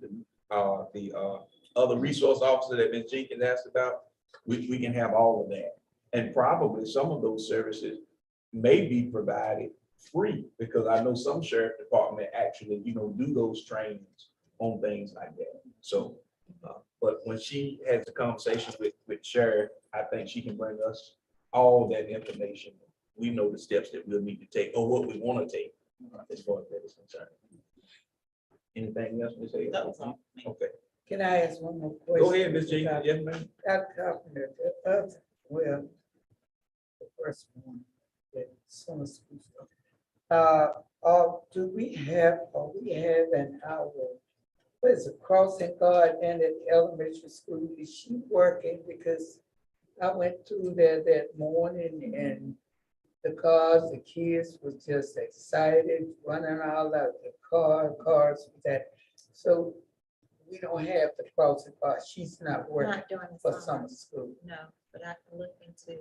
the other resource officer that Ms. Jenkins asked about, we can have all of that. And probably some of those services may be provided free because I know some sheriff department actually, do those trainings on things like that. So, but when she has a conversation with sheriff, I think she can bring us all that information. We know the steps that we'll need to take or what we want to take as far as that is concerned. Anything else to say? That was all. Okay, Can I ask one more question? go ahead, Ms. Jenkins. Yes, ma'am. Dr. Carpenter, the other, well, the first one, that summer school stuff. Do we have, or we have an hour, what is it, crossing guard and at elementary school? Is she working? Because I went through there that morning and the kids was just excited, running all out the cars with that. So we don't have the crossing guard. She's not working Not during the for summer, summer school. no, but I can look into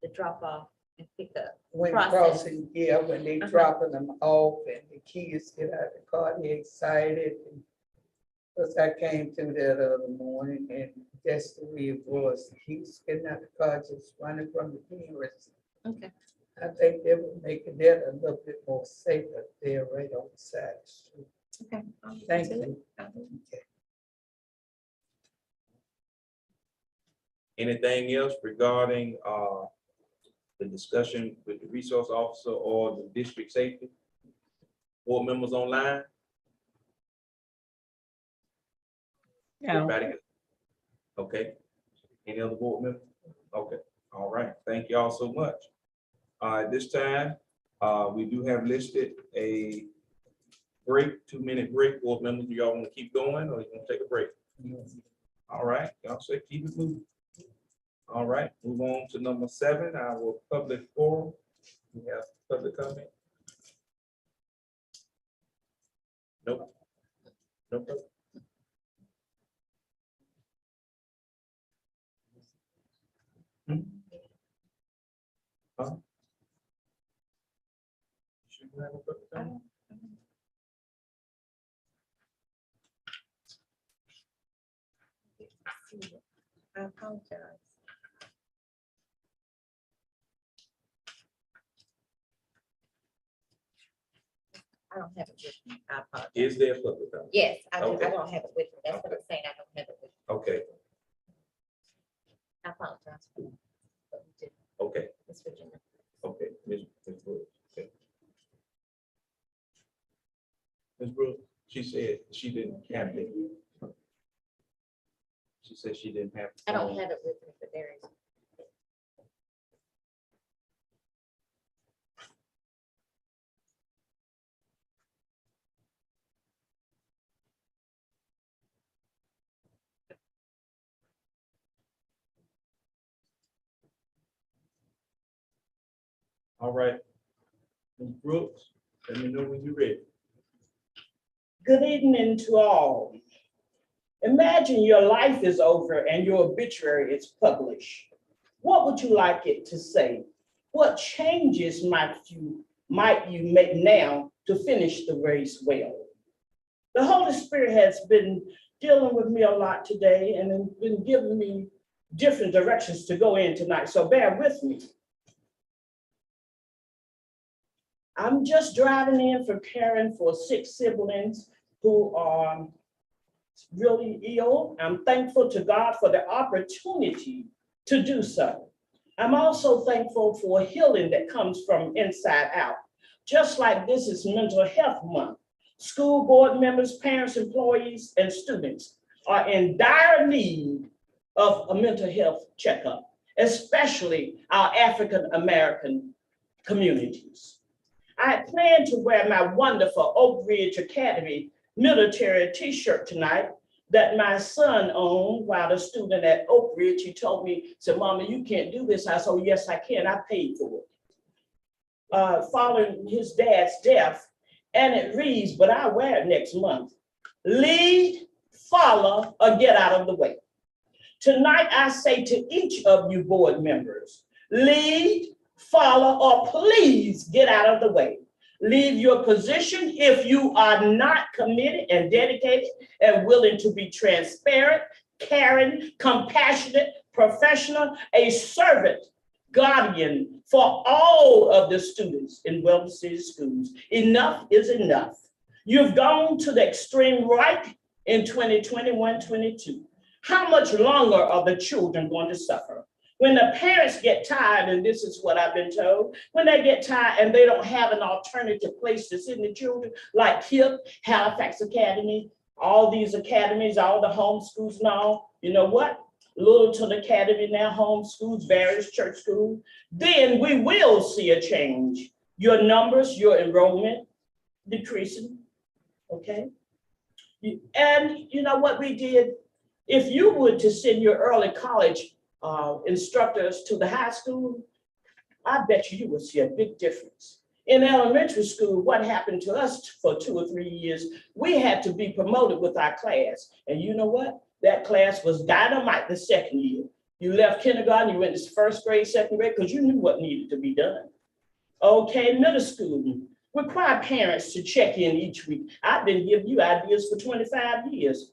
the drop off and pick up. When Process. crossing, yeah, when they Uh-huh. dropping them off and the kids get out the car, they excited. Because I came through that other morning and that's the way it was. The kids getting out the car, just running from the parents. Okay. I think they would make it that a little bit more safer there right on the side of the street. Okay. I'll look Thank into you. it. Okay. Anything else regarding the discussion with the resource officer or the district safety? Board members online? No. Everybody? Okay. Any other board members? Okay, all right. Thank you all so much. At this time, we do have listed a break, 2-minute break. Board members, do y'all want to keep going or you want to take a break? All right, y'all say keep it moving. All right, move on to number 7, our public forum. We have public comment. Nope. Nope. Hmm? Huh? Should we have a public comment? I apologize. I don't have it with me. I apologize. Is there a public comment? Yes, I do. Okay. I don't have it with me. That's what I'm saying. I don't have it with me. Okay, I apologize. But we did. okay, Ms. Virginia. okay. Ms. Brooks. Okay. Ms. Brooks, she said she didn't have it. She said she didn't have. I don't have it with me, but there is. All right. Ms. Brooks, let me know when you're ready. Good evening to all. Imagine your life is over and your obituary is published. What would you like it to say? What changes might you make now to finish the race well? The Holy Spirit has been dealing with me a lot today and been giving me different directions to go in tonight, so bear with me. I'm just driving in for caring for 6 siblings who are really ill. I'm thankful to God for the opportunity to do so. I'm also thankful for healing that comes from inside out. Just like this is Mental Health Month, school board members, parents, employees, and students are in dire need of a mental health checkup, especially our African-American communities. I had planned to wear my wonderful Oak Ridge Academy military t-shirt tonight, that my son owned while a student at Oak Ridge. He told me, said, Mama, you can't do this. I said, oh, yes, I can. I paid for it. Following his dad's death, and it reads, but I wear it next month. Lead, follow, or get out of the way. Tonight, I say to each of you board members, lead, follow, or please get out of the way. Leave your position if you are not committed and dedicated and willing to be transparent, caring, compassionate, professional, a servant, guardian for all of the students in Weldon City Schools. Enough is enough. You've gone to the extreme right in 2021-22. How much longer are the children going to suffer? When the parents get tired, and this is what I've been told, when they get tired and they don't have an alternative place to send the children, like KIP, Halifax Academy, all these academies, all the homeschools now, you know what? Littleton Academy now homeschools, various church schools, then we will see a change. Your numbers, your enrollment decreasing, okay? And you know what we did? If you were to send your early college instructors to the high school, I bet you would see a big difference. In elementary school, what happened to us for 2 or 3 years, we had to be promoted with our class. And you know what? That class was dynamite the second year. You left kindergarten, you went to first grade, second grade, because you knew what needed to be done. Okay, middle school, require parents to check in each week. I've been giving you ideas for 25 years.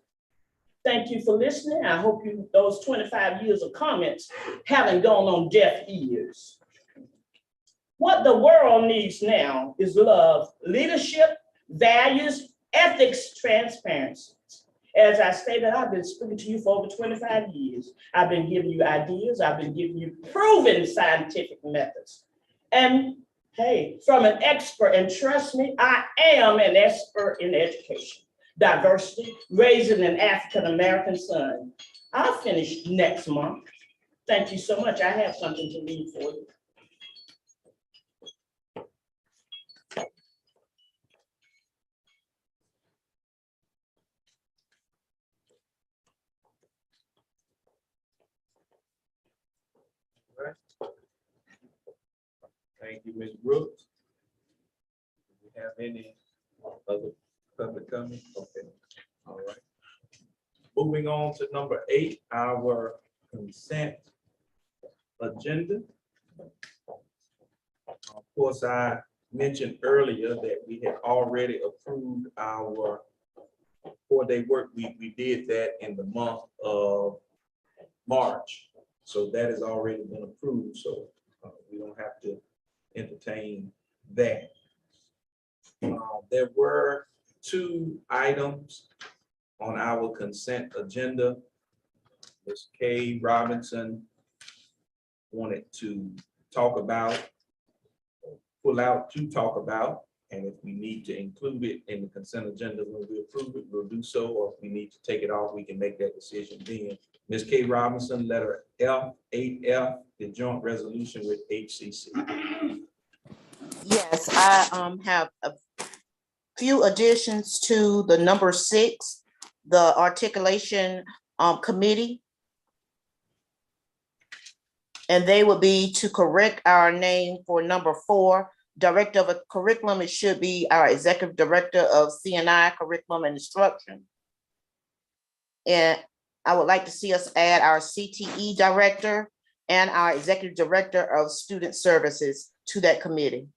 Thank you for listening. I hope those 25 years of comments haven't gone on deaf ears. What the world needs now is love, leadership, values, ethics, transparency. As I stated, I've been speaking to you for over 25 years. I've been giving you ideas. I've been giving you proven scientific methods. And hey, from an expert, and trust me, I am an expert in education, diversity, raising an African-American son. I'll finish next month. Thank you so much. I have something to read for you. Thank you, Ms. Brooks. Do we have any other public comment? Okay, all right. Moving on to number 8, our consent agenda. Of course, I mentioned earlier that we had already approved our 4-day work week. We did that in the month of March. So that has already been approved. So we don't have to entertain that. There were 2 items on our consent agenda. Ms. Kay Robinson wanted to talk about, pull out to talk about, and if we need to include it in the consent agenda when we approve it, we'll do so, or if we need to take it off, we can make that decision then. Ms. Kay Robinson, letter F, 8F, the joint resolution with HCC. Yes, I have a few additions to the number 6, the articulation committee. And they would be to correct our name for number 4, director of a curriculum. It should be our executive director of CNI curriculum and instruction. And I would like to see us add our CTE director and our executive director of student services to that committee.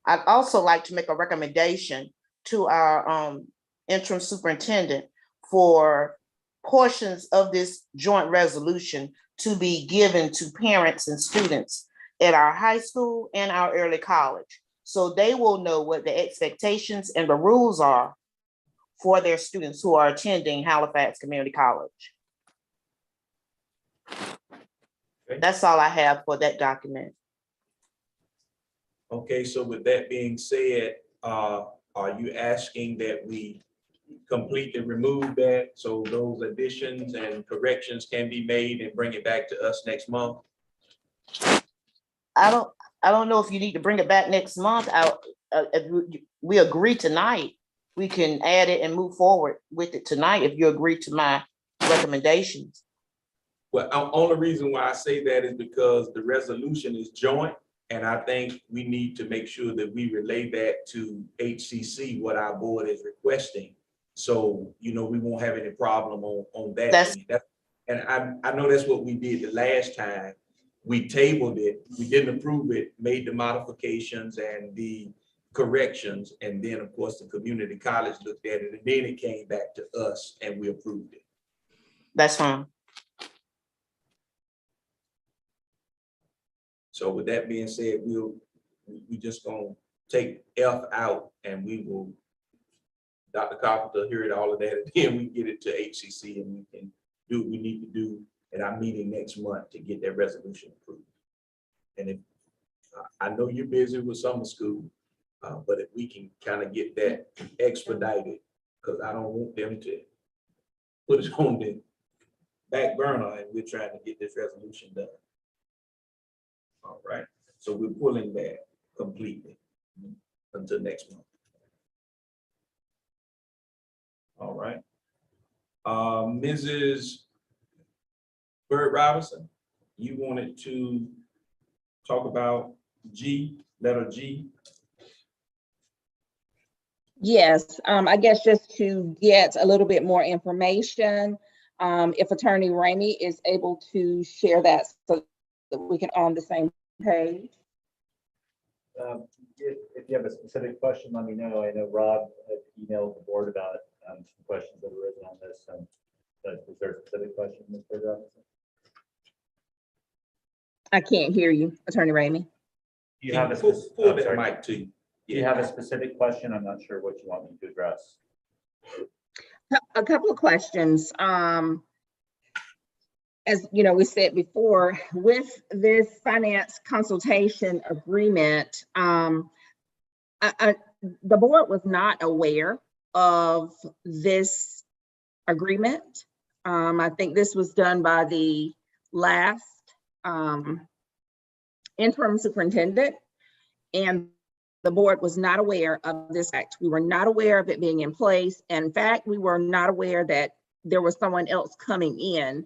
I'd also like to make a recommendation to our interim superintendent for portions of this joint resolution to be given to parents and students at our high school and our early college. So they will know what the expectations and the rules are for their students who are attending Halifax Community College. Okay. That's all I have for that document. Okay, so with that being said, are you asking that we completely remove that so those additions and corrections can be made and bring it back to us next month? I don't know if you need to bring it back next month. We agree tonight we can add it and move forward with it tonight if you agree to my recommendations. Well, only reason why I say that is because the resolution is joint, and I think we need to make sure that we relay that to HCC, what our board is requesting. So, you know, we won't have any problem on that. That's- end. And I know that's what we did the last time. We tabled it, we didn't approve it, made the modifications and the corrections, and then, of course, the community college looked at it, and then it came back to us and we approved it. That's fine. So with that being said, we just gonna take F out and we will, Dr. Carpenter heard all of that, and then we get it to HCC and we can do what we need to do at our meeting next month to get that resolution approved. And if, I know you're busy with summer school, but if we can kind of get that expedited, because I don't want them to put it on the back burner and we're trying to get this resolution done. All right, so we're pulling that completely until next month. All right. Mrs. Bird Robinson, you wanted to talk about G, letter G. Yes, I guess just to get a little bit more information, if Attorney Ramey is able to share that so that we can on the same page. If you have a specific question, let me know. I know Rob had emailed the board about some questions that arisen on this. But is there a specific question, Mr. Robinson? I can't hear you, Attorney Ramey. Do you have a Pull that sorry. mic to you. Do you have a specific question? I'm not sure what you want me to address. A couple of questions. As you know, we said before, with this finance consultation agreement, the board was not aware of this agreement. I think this was done by the last interim superintendent, and the board was not aware of this act. We were not aware of it being in place. In fact, we were not aware that there was someone else coming in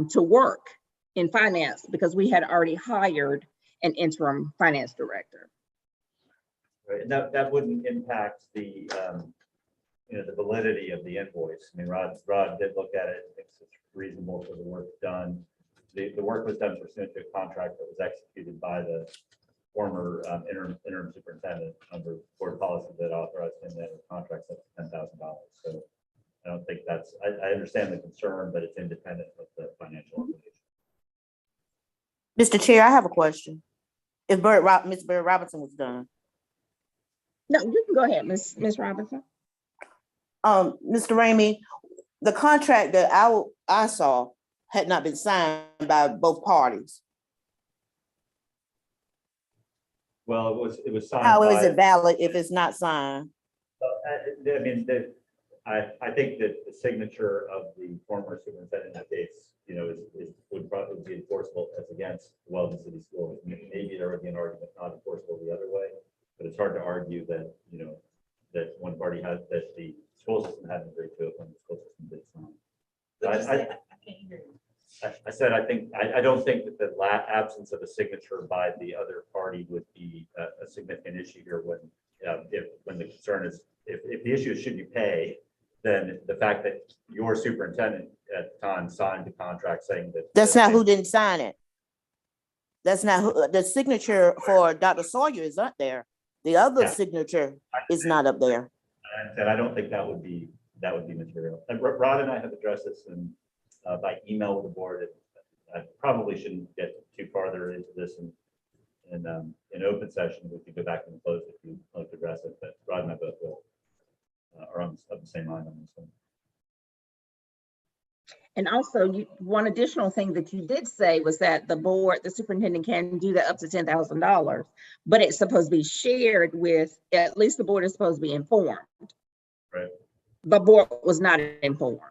to work in finance because we had already hired an interim finance director. Right, and that wouldn't impact the the validity of the invoice. I mean, Rod did look at it. It's reasonable for the work done. The work was done pursuant to a contract that was executed by the former interim superintendent under board policy that authorized him to enter contracts up to $10,000. So I don't think that's, I understand the concern, but it's independent of the financial obligation. Mr. Chair, I have a question. If Ms. Bird Robinson was done. No, you can go ahead, Ms. Robinson. Mr. Ramey, the contract that I saw had not been signed by both parties. Well, it was signed. How is it valid if it's not signed? I mean, I think that the signature of the former superintendent in the case, would probably be enforceable as against Weldon City Schools. Maybe there would be an argument not enforceable the other way, but it's hard to argue that, that one party has, that the school system hadn't agreed to it when the school system did sign. I said, I don't think that the absence of a signature by the other party would be a significant issue here when the concern is, if the issue is should you pay, then the fact that your superintendent at the time signed the contract saying that. That's not who didn't sign it. That's not who, the signature for Dr. Sawyer is up there. The other signature is not up there. And I don't think that would be material. And Rod and I have addressed this by email with the board. I probably shouldn't get too farther into this in open session. We could go back and close if you'd like to address it, but Rod and I both will are of the same mind on this one. And also, one additional thing that you did say was that the superintendent can do that up to $10,000, but it's supposed to be shared with, at least the board is supposed to be informed. Right. The board was not informed.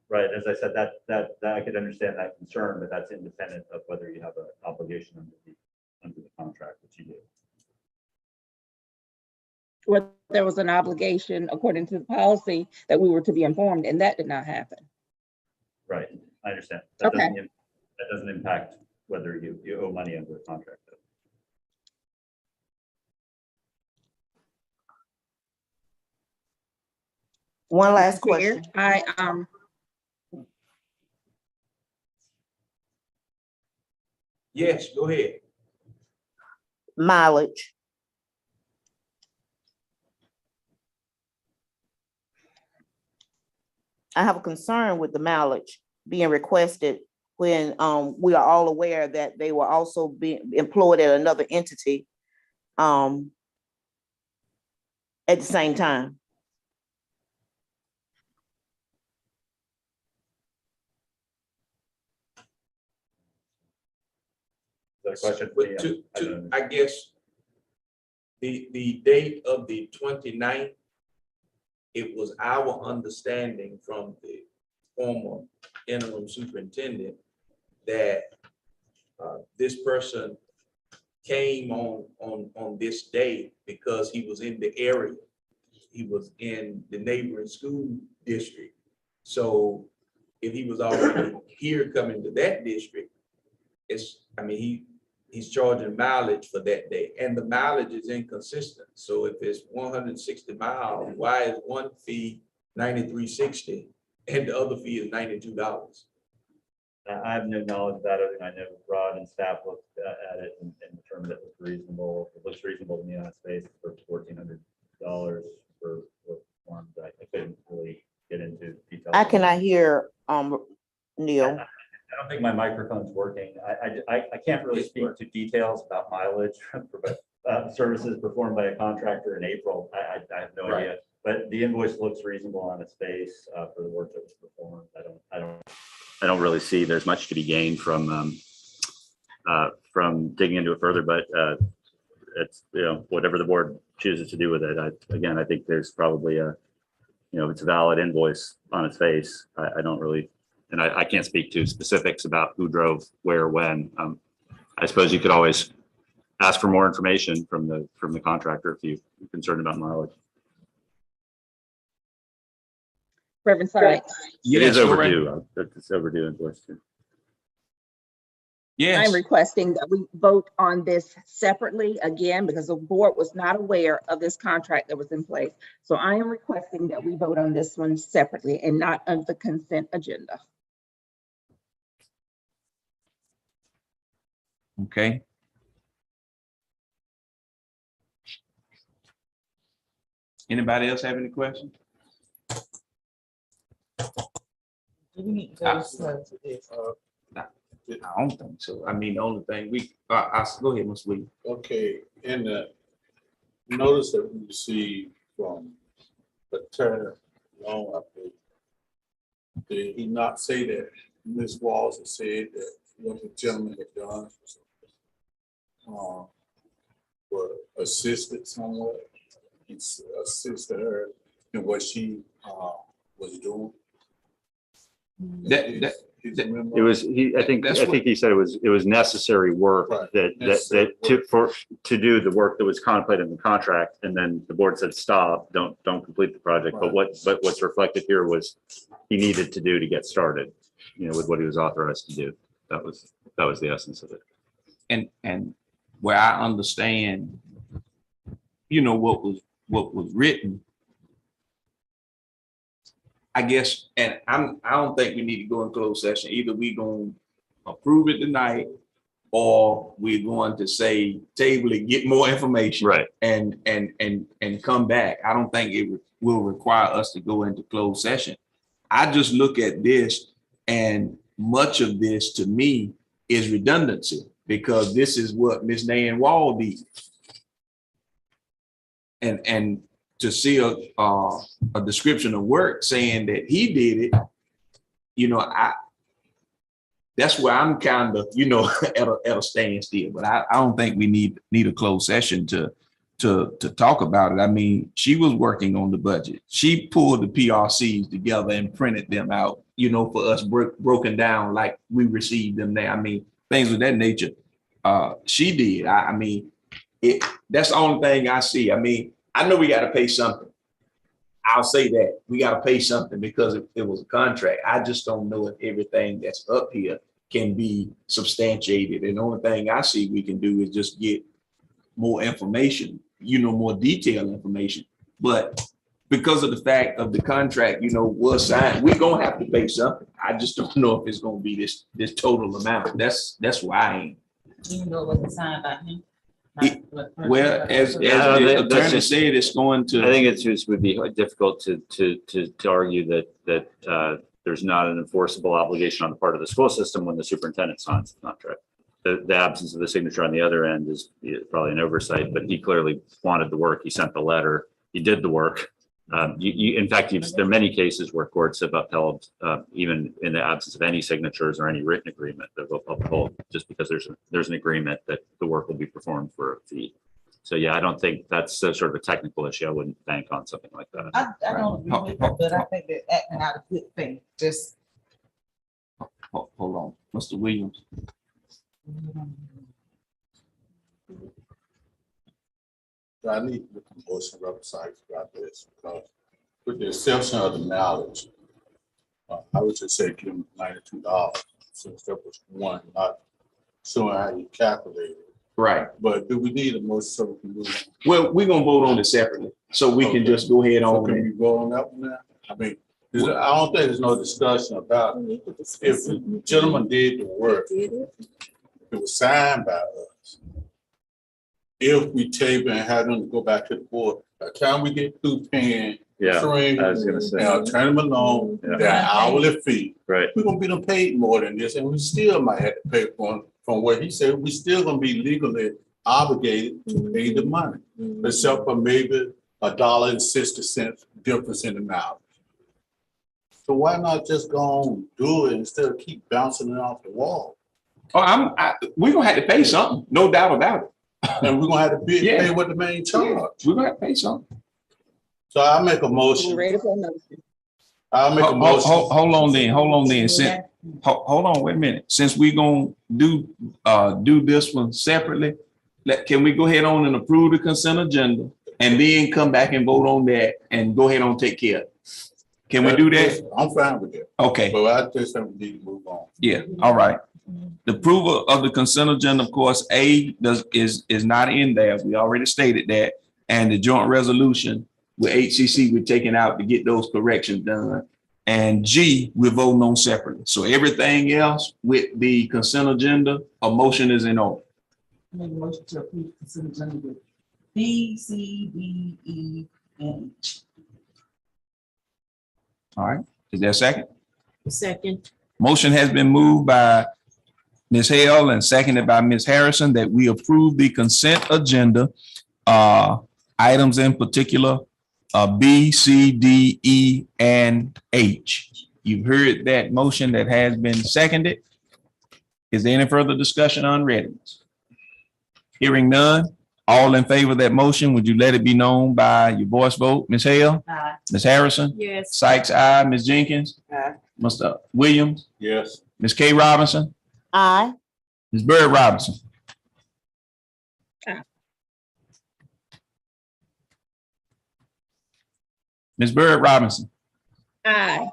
Right, as I said, that I could understand that concern, but that's independent of whether you have an obligation under the contract, which you do. Where there was an obligation according to the policy that we were to be informed, and that did not happen. Right, I understand. Okay. That doesn't impact whether you owe money under a contract. though. One last Chair, question. Yes, go ahead. Mileage. I have a concern with the mileage being requested when we are all aware that they were also being employed at another entity at the same time. Is that a question for me? I guess the date of the 29th, it was our understanding from the former interim superintendent that this person came on this day because he was in the area. He was in the neighboring school district. So if he was already here coming to that district, he's charging mileage for that day, and the mileage is inconsistent. So if it's 160 miles, why is one fee $93.60 and the other fee is $92? I have no knowledge of that, other than I know Rod and staff looked at it and determined it was reasonable. It looks reasonable to me on its face for $1,400 for one. I couldn't really get into detail. I cannot hear Neil. I don't think my microphone's working. I can't really speak to details about mileage for services performed by a contractor in April. I have no idea, but the invoice looks reasonable on its face for the work that was performed. I don't really see there's much to be gained from digging into it further, but it's, whatever the board chooses to do with it. I think there's probably it's a valid invoice on its face. I don't really. And I can't speak to specifics about who drove where, when. I suppose you could always ask for more information from the contractor if you're concerned about mileage. Reverend Sykes. It is overdue. It's overdue invoice too. Yes. I'm requesting that we vote on this separately again, because the board was not aware of this contract that was in place. So I am requesting that we vote on this one separately and not on the consent agenda. Okay. Anybody else have any questions? Do we need to go slow to this? I don't think so. I mean, the only thing I go ahead, Ms. Williams. Okay, in the notice that we received from Attorney Long, did he not say that Ms. Walls had said that what the gentleman had done were assisted somewhat, assisted her in what she was doing? It was I think he said it was necessary work to do the work that was contemplated in the contract, and then the board said stop, don't complete the project. But what's reflected here was he needed to do to get started, with what he was authorized to do. That was the essence of it. And where I understand, what was written, I guess, and I don't think we need to go in closed session. Either we gonna approve it tonight, or we're going to say table it, get more information, right, and come back. I don't think it will require us to go into closed session. I just look at this, and much of this to me is redundancy, because this is what Ms. Nan Wall did, and to see a description of work saying that he did it, that's where I'm kind of, at a standstill. But I don't think we need a closed session to talk about it. I mean, she was working on the budget. She pulled the PRCs together and printed them out, for us broken down like we received them there. I mean, things of that nature. She did. I mean, that's the only thing I see. I mean, I know we gotta pay something. I'll say that, we gotta pay something because it was a contract. I just don't know if everything that's up here can be substantiated. And the only thing I see we can do is just get more information, more detailed information. But because of the fact of the contract, was signed, we're gonna have to pay something. I just don't know if it's gonna be this total amount. That's why I ain't. Even though it wasn't signed by him? Well, as Yeah, the that's attorney just- said, it's going I to, think it just would be difficult to argue that there's not an enforceable obligation on the part of the school system when the superintendent signs the contract. The absence of the signature on the other end is probably an oversight, but he clearly wanted the work. He sent the letter. He did the work. In fact, there are many cases where courts have upheld, even in the absence of any signatures or any written agreement, that will uphold just because there's an agreement that the work will be performed for a fee. So yeah, I don't think that's sort of a technical issue. I wouldn't bank on something like that. I don't agree with it, but I think they're acting out of good faith, just. hold on, Mr. Williams. I need to look at motion websites about this because with the exception of the knowledge, I would just say give them $92 since that was one, not showing how you calculate it. Right. But do we need a motion so we can move on? Well, we're gonna vote on it separately, so we can just go ahead So on can it. we vote on that one now? I mean, I don't think there's no discussion about if the gentleman did the work, it was signed by us. If we table and have them go back to the board, by the time we get through paying Yeah, Interim I was gonna say. and Attorney Malone, Yeah. their hourly fee, Right. we're gonna be them paid more than this, and we still might have to pay for it. From what he said, we still gonna be legally obligated to pay the money, except for maybe $1.60 difference in the amount. So why not just go on and do it instead of keep bouncing it off the wall? Oh, we're gonna have to pay something, no doubt about it. And we're gonna have to Yeah. pay what the main charge. We're gonna have to pay something. So I make a We motion. ready for a motion? I'll make a motion. Hold on then. Hold on, wait a minute. Since we gonna do this one separately, can we go ahead on and approve the consent agenda and then come back and vote on that and go ahead on and take care of it? Can we do that? I'm fine with that, Okay, but I just think we need to move on. yeah, all right. The approval of the consent agenda, of course, is not in there. We already stated that. And the joint resolution with HCC, we're taking out to get those corrections done. And G, we're voting on separately. So everything else with the consent agenda, a motion is in order. Make a motion to approve consent agenda with B, C, D, E, and H. All right, is there a second? Second. Motion has been moved by Ms. Hale and seconded by Ms. Harrison that we approve the consent agenda. Items in particular, B, C, D, E, and H. You've heard that motion that has been seconded. Is there any further discussion on readiness? Hearing none, all in favor of that motion, would you let it be known by your voice vote? Ms. Hale? Aye. Ms. Harrison? Yes. Sykes, aye. Ms. Jenkins? Aye. Mr. Williams? Yes. Ms. K. Robinson? Aye. Ms. Bird Robinson? Aye. Ms. Bird Robinson? Aye.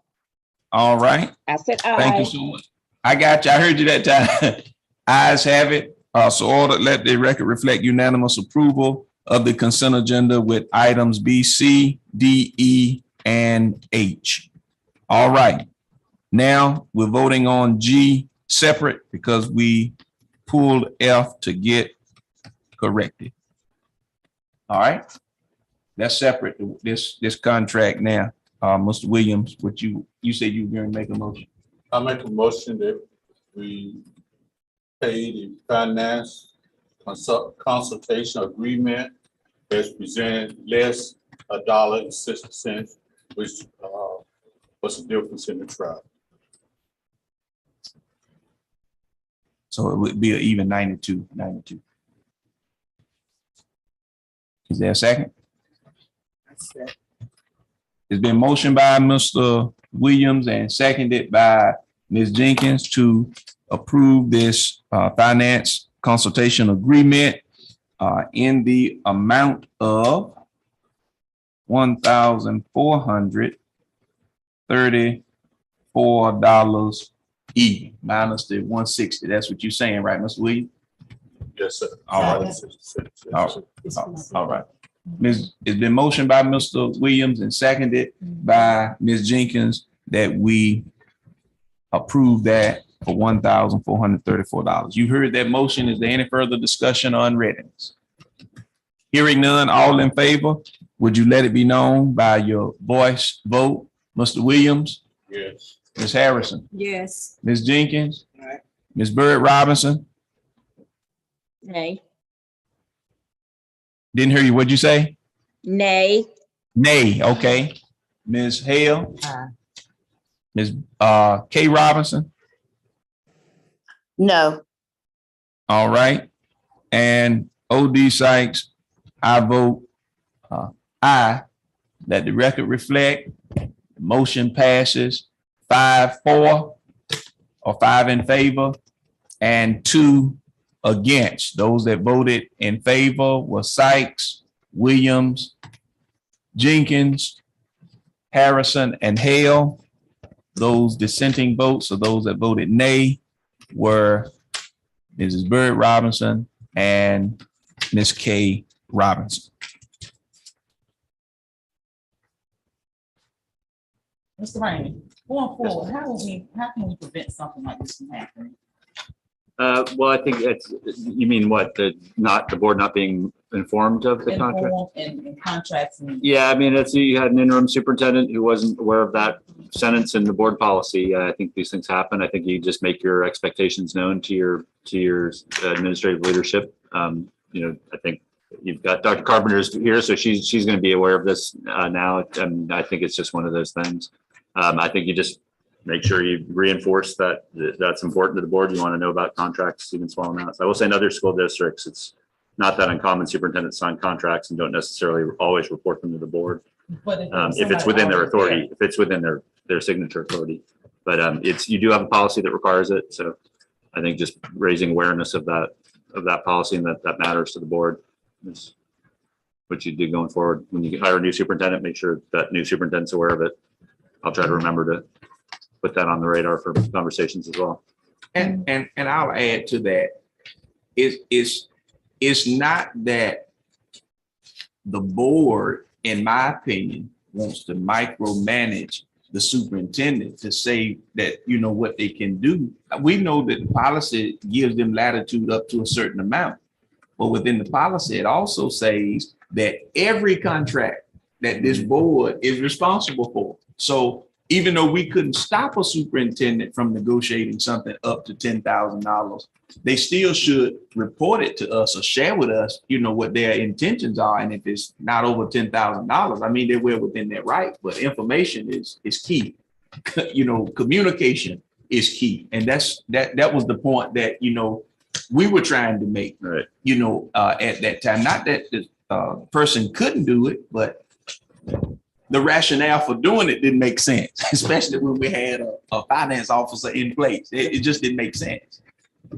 All right. I said aye. Thank you so much. I got you. I heard you that time. Ayes have it. So ordered, let the record reflect unanimous approval of the consent agenda with items B, C, D, E, and H. All right. Now we're voting on G separate because we pulled F to get corrected. All right. That's separate, this contract now. Mr. Williams, what you said you were going to make a motion. I make a motion that we pay the finance consultation agreement as presented less $1.60, which was the difference in the trial. So it would be an even 92. Is there a second? It's been motioned by Mr. Williams and seconded by Ms. Jenkins to approve this finance consultation agreement in the amount of $1,434 even, minus the 160. That's what you're saying, right, Mr. Williams? Yes, sir. All right. All right. It's been motioned by Mr. Williams and seconded by Ms. Jenkins that we approve that for $1,434. You heard that motion. Is there any further discussion on readiness? Hearing none, all in favor, would you let it be known by your voice vote? Mr. Williams? Yes. Ms. Harrison? Yes. Ms. Jenkins? Right. Ms. Bird Robinson? Nay. Didn't hear you. What'd you say? Nay. Nay, okay. Ms. Hale? Aye. Ms. K. Robinson? No. All right. And O.D. Sykes, I vote aye. Let the record reflect. The motion passes 5-4 or 5 in favor and 2 against. Those that voted in favor were Sykes, Williams, Jenkins, Harrison, and Hale. Those dissenting votes, or those that voted nay, were Mrs. Bird Robinson and Ms. K. Robinson. Mr. Rainey, going forward, how can we prevent something like this from happening? Well, I think it's, you mean what, the board not being informed of the contract? Informed and contracts and. Yeah, I mean, it's, you had an interim superintendent who wasn't aware of that sentence in the board policy. I think these things happen. I think you just make your expectations known to your administrative leadership. I think you've got Dr. Carpenter's here, so she's going to be aware of this now. And I think it's just one of those things. I think you just make sure you reinforce that that's important to the board. You want to know about contracts, even small amounts. I will say in other school districts, it's not that uncommon. Superintendents sign contracts and don't necessarily always report them to the board. But if it's within their authority, if it's within their signature authority. But you do have a policy that requires it. So I think just raising awareness of that policy and that matters to the board is what you do going forward. When you hire a new superintendent, make sure that new superintendent's aware of it. I'll try to remember to put that on the radar for conversations as well. And I'll add to that. It's not that the board, in my opinion, wants to micromanage the superintendent to say that, what they can do. We know that the policy gives them latitude up to a certain amount. But within the policy, it also says that every contract that this board is responsible for. So even though we couldn't stop a superintendent from negotiating something up to $10,000, they still should report it to us or share with us, what their intentions are. And if it's not over $10,000, I mean, they're well within their right, but information is key. Communication is key. And that was the point that, we were trying to make, right. At that time, not that the person couldn't do it, but the rationale for doing it didn't make sense, especially when we had a finance officer in place. It just didn't make sense.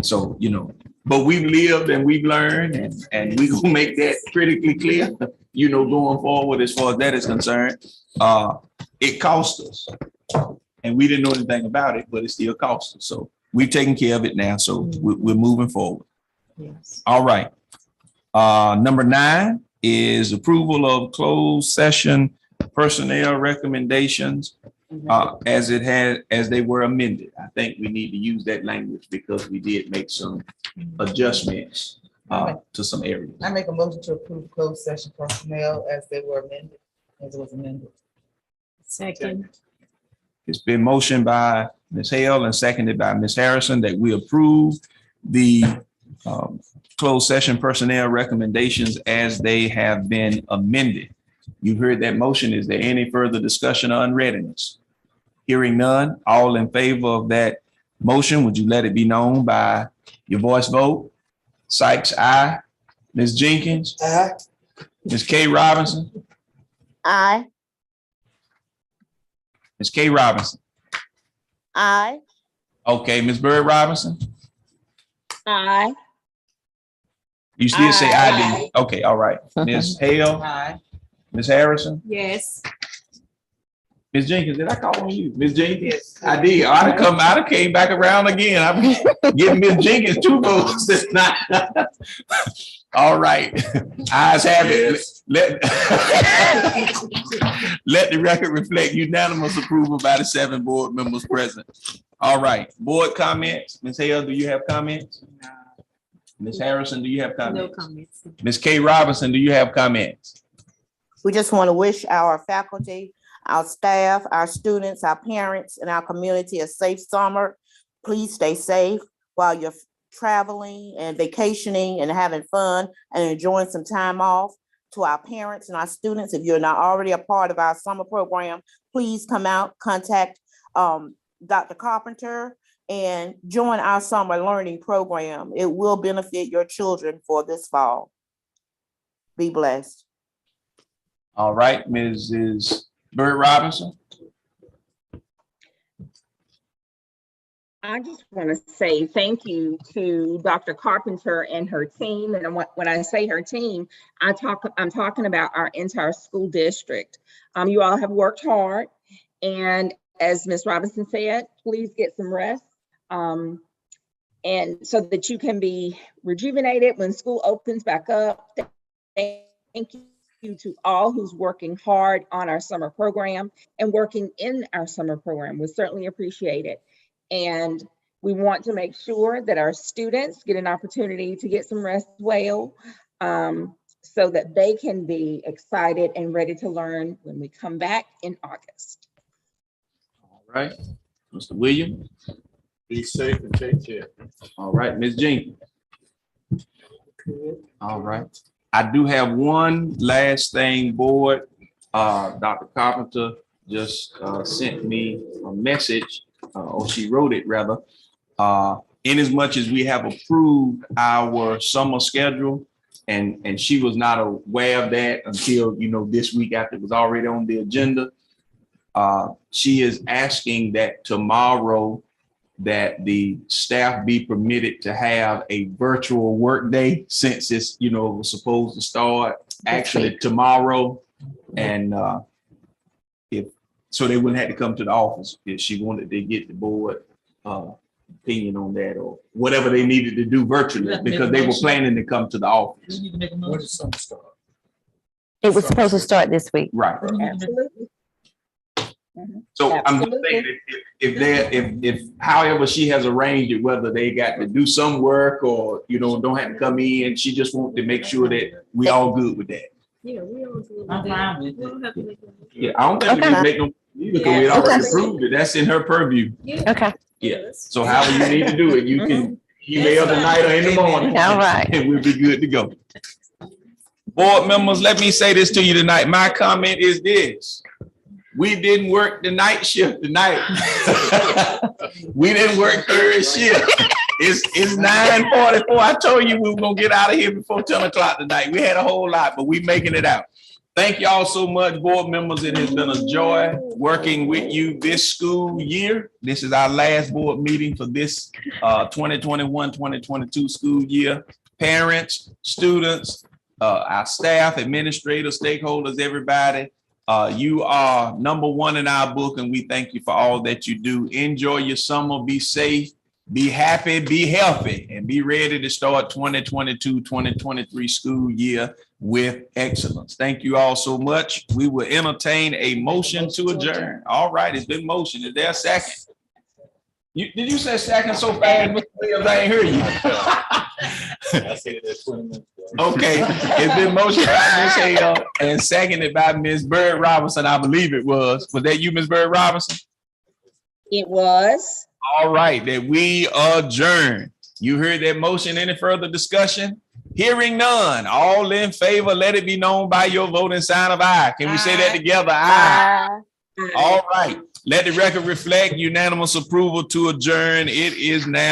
So, but we've lived and we've learned, and we gonna make that critically clear, going forward as far as that is concerned. It cost us, and we didn't know anything about it, but it still cost us. So we've taken care of it now. So we're moving forward. Yes. All right. Number 9 is approval of closed session personnel recommendations as they were amended. I think we need to use that language because we did make some adjustments to some areas. I make a motion to approve closed session personnel as they were amended, as it was amended. Second. It's been motioned by Ms. Hale and seconded by Ms. Harrison that we approve the closed session personnel recommendations as they have been amended. You've heard that motion. Is there any further discussion on readiness? Hearing none, all in favor of that motion, would you let it be known by your voice vote? Sykes, aye. Ms. Jenkins? Aye. Ms. K. Robinson? Aye. Ms. K. Robinson? Aye. Okay, Ms. Bird Robinson? Aye. You still say Aye. I did. Okay, all right. Ms. Hale? Aye. Ms. Harrison? Yes. Ms. Jenkins, did I call on you? Ms. Jenkins? I did. I'd have came back around again. I'm giving Ms. Jenkins 2 votes this night. All right. Ayes have it. Let the record reflect unanimous approval by the 7 board members present. All right. Board comments. Ms. Hale, do you have comments? Ms. Harrison, do you have comments? No comments. Ms. K. Robinson, do you have comments? We just want to wish our faculty, our staff, our students, our parents, and our community a safe summer. Please stay safe while you're traveling and vacationing and having fun and enjoying some time off. To our parents and our students, if you're not already a part of our summer program, please come out, contact Dr. Carpenter and join our summer learning program. It will benefit your children for this fall. Be blessed. All right, Mrs. Bird Robinson. I just want to say thank you to Dr. Carpenter and her team. And when I say her team, I'm talking about our entire school district. You all have worked hard. And as Ms. Robinson said, please get some rest. And so that you can be rejuvenated when school opens back up. Thank you to all who's working hard on our summer program and working in our summer program. We certainly appreciate it. And we want to make sure that our students get an opportunity to get some rest as well, so that they can be excited and ready to learn when we come back in August. All right, Mr. Williams. Be safe and take care. All right, Ms. Jenkins. All right. I do have one last thing, board. Dr. Carpenter just sent me a message, or she wrote it rather. In as much as we have approved our summer schedule, and she was not aware of that until, this week after it was already on the agenda. She is asking that tomorrow that the staff be permitted to have a virtual work day, since it's, was supposed to start actually tomorrow. And so they wouldn't have to come to the office if she wanted to get the board opinion on that, or whatever they needed to do virtually, because they were planning to come to the office. When does summer start? It was supposed to start this week. Right. Absolutely. So I'm just saying that if however she has arranged it, whether they got to do some work or, don't have to come in, she just wants to make sure that we all good with that. Yeah, we all do. I'm fine with it. Yeah, I don't think we need to make no, because we already approved it. That's in her purview. Okay. Yeah. So however you need to do it, you can email tonight or in the morning. All right. And we'll be good to go. Board members, let me say this to you tonight. My comment is this. We didn't work the night shift tonight. We didn't work third shift. It's 9:44. I told you we were gonna get out of here before 10 o'clock tonight. We had a whole lot, but we making it out. Thank y'all so much, board members. It has been a joy working with you this school year. This is our last board meeting for this 2021-2022 school year. Parents, students, our staff, administrators, stakeholders, everybody. You are number one in our book, and we thank you for all that you do. Enjoy your summer. Be safe, be happy, be healthy, and be ready to start 2022-2023 school year with excellence. Thank you all so much. We will entertain a motion to adjourn. All right, it's been motion. Is there a second? Did you say second so fast, Mr. Williams? I ain't hear you. I said that 20 minutes ago. Okay, it's been motion by Ms. Hale and seconded by Ms. Bird Robinson. I believe it was. Was that you, Ms. Bird Robinson? It was. All right, that we adjourn. You heard that motion. Any further discussion? Hearing none. All in favor, let it be known by your voting sign of aye. Can we say that together? Aye. All right. Let the record reflect unanimous approval to adjourn. It is now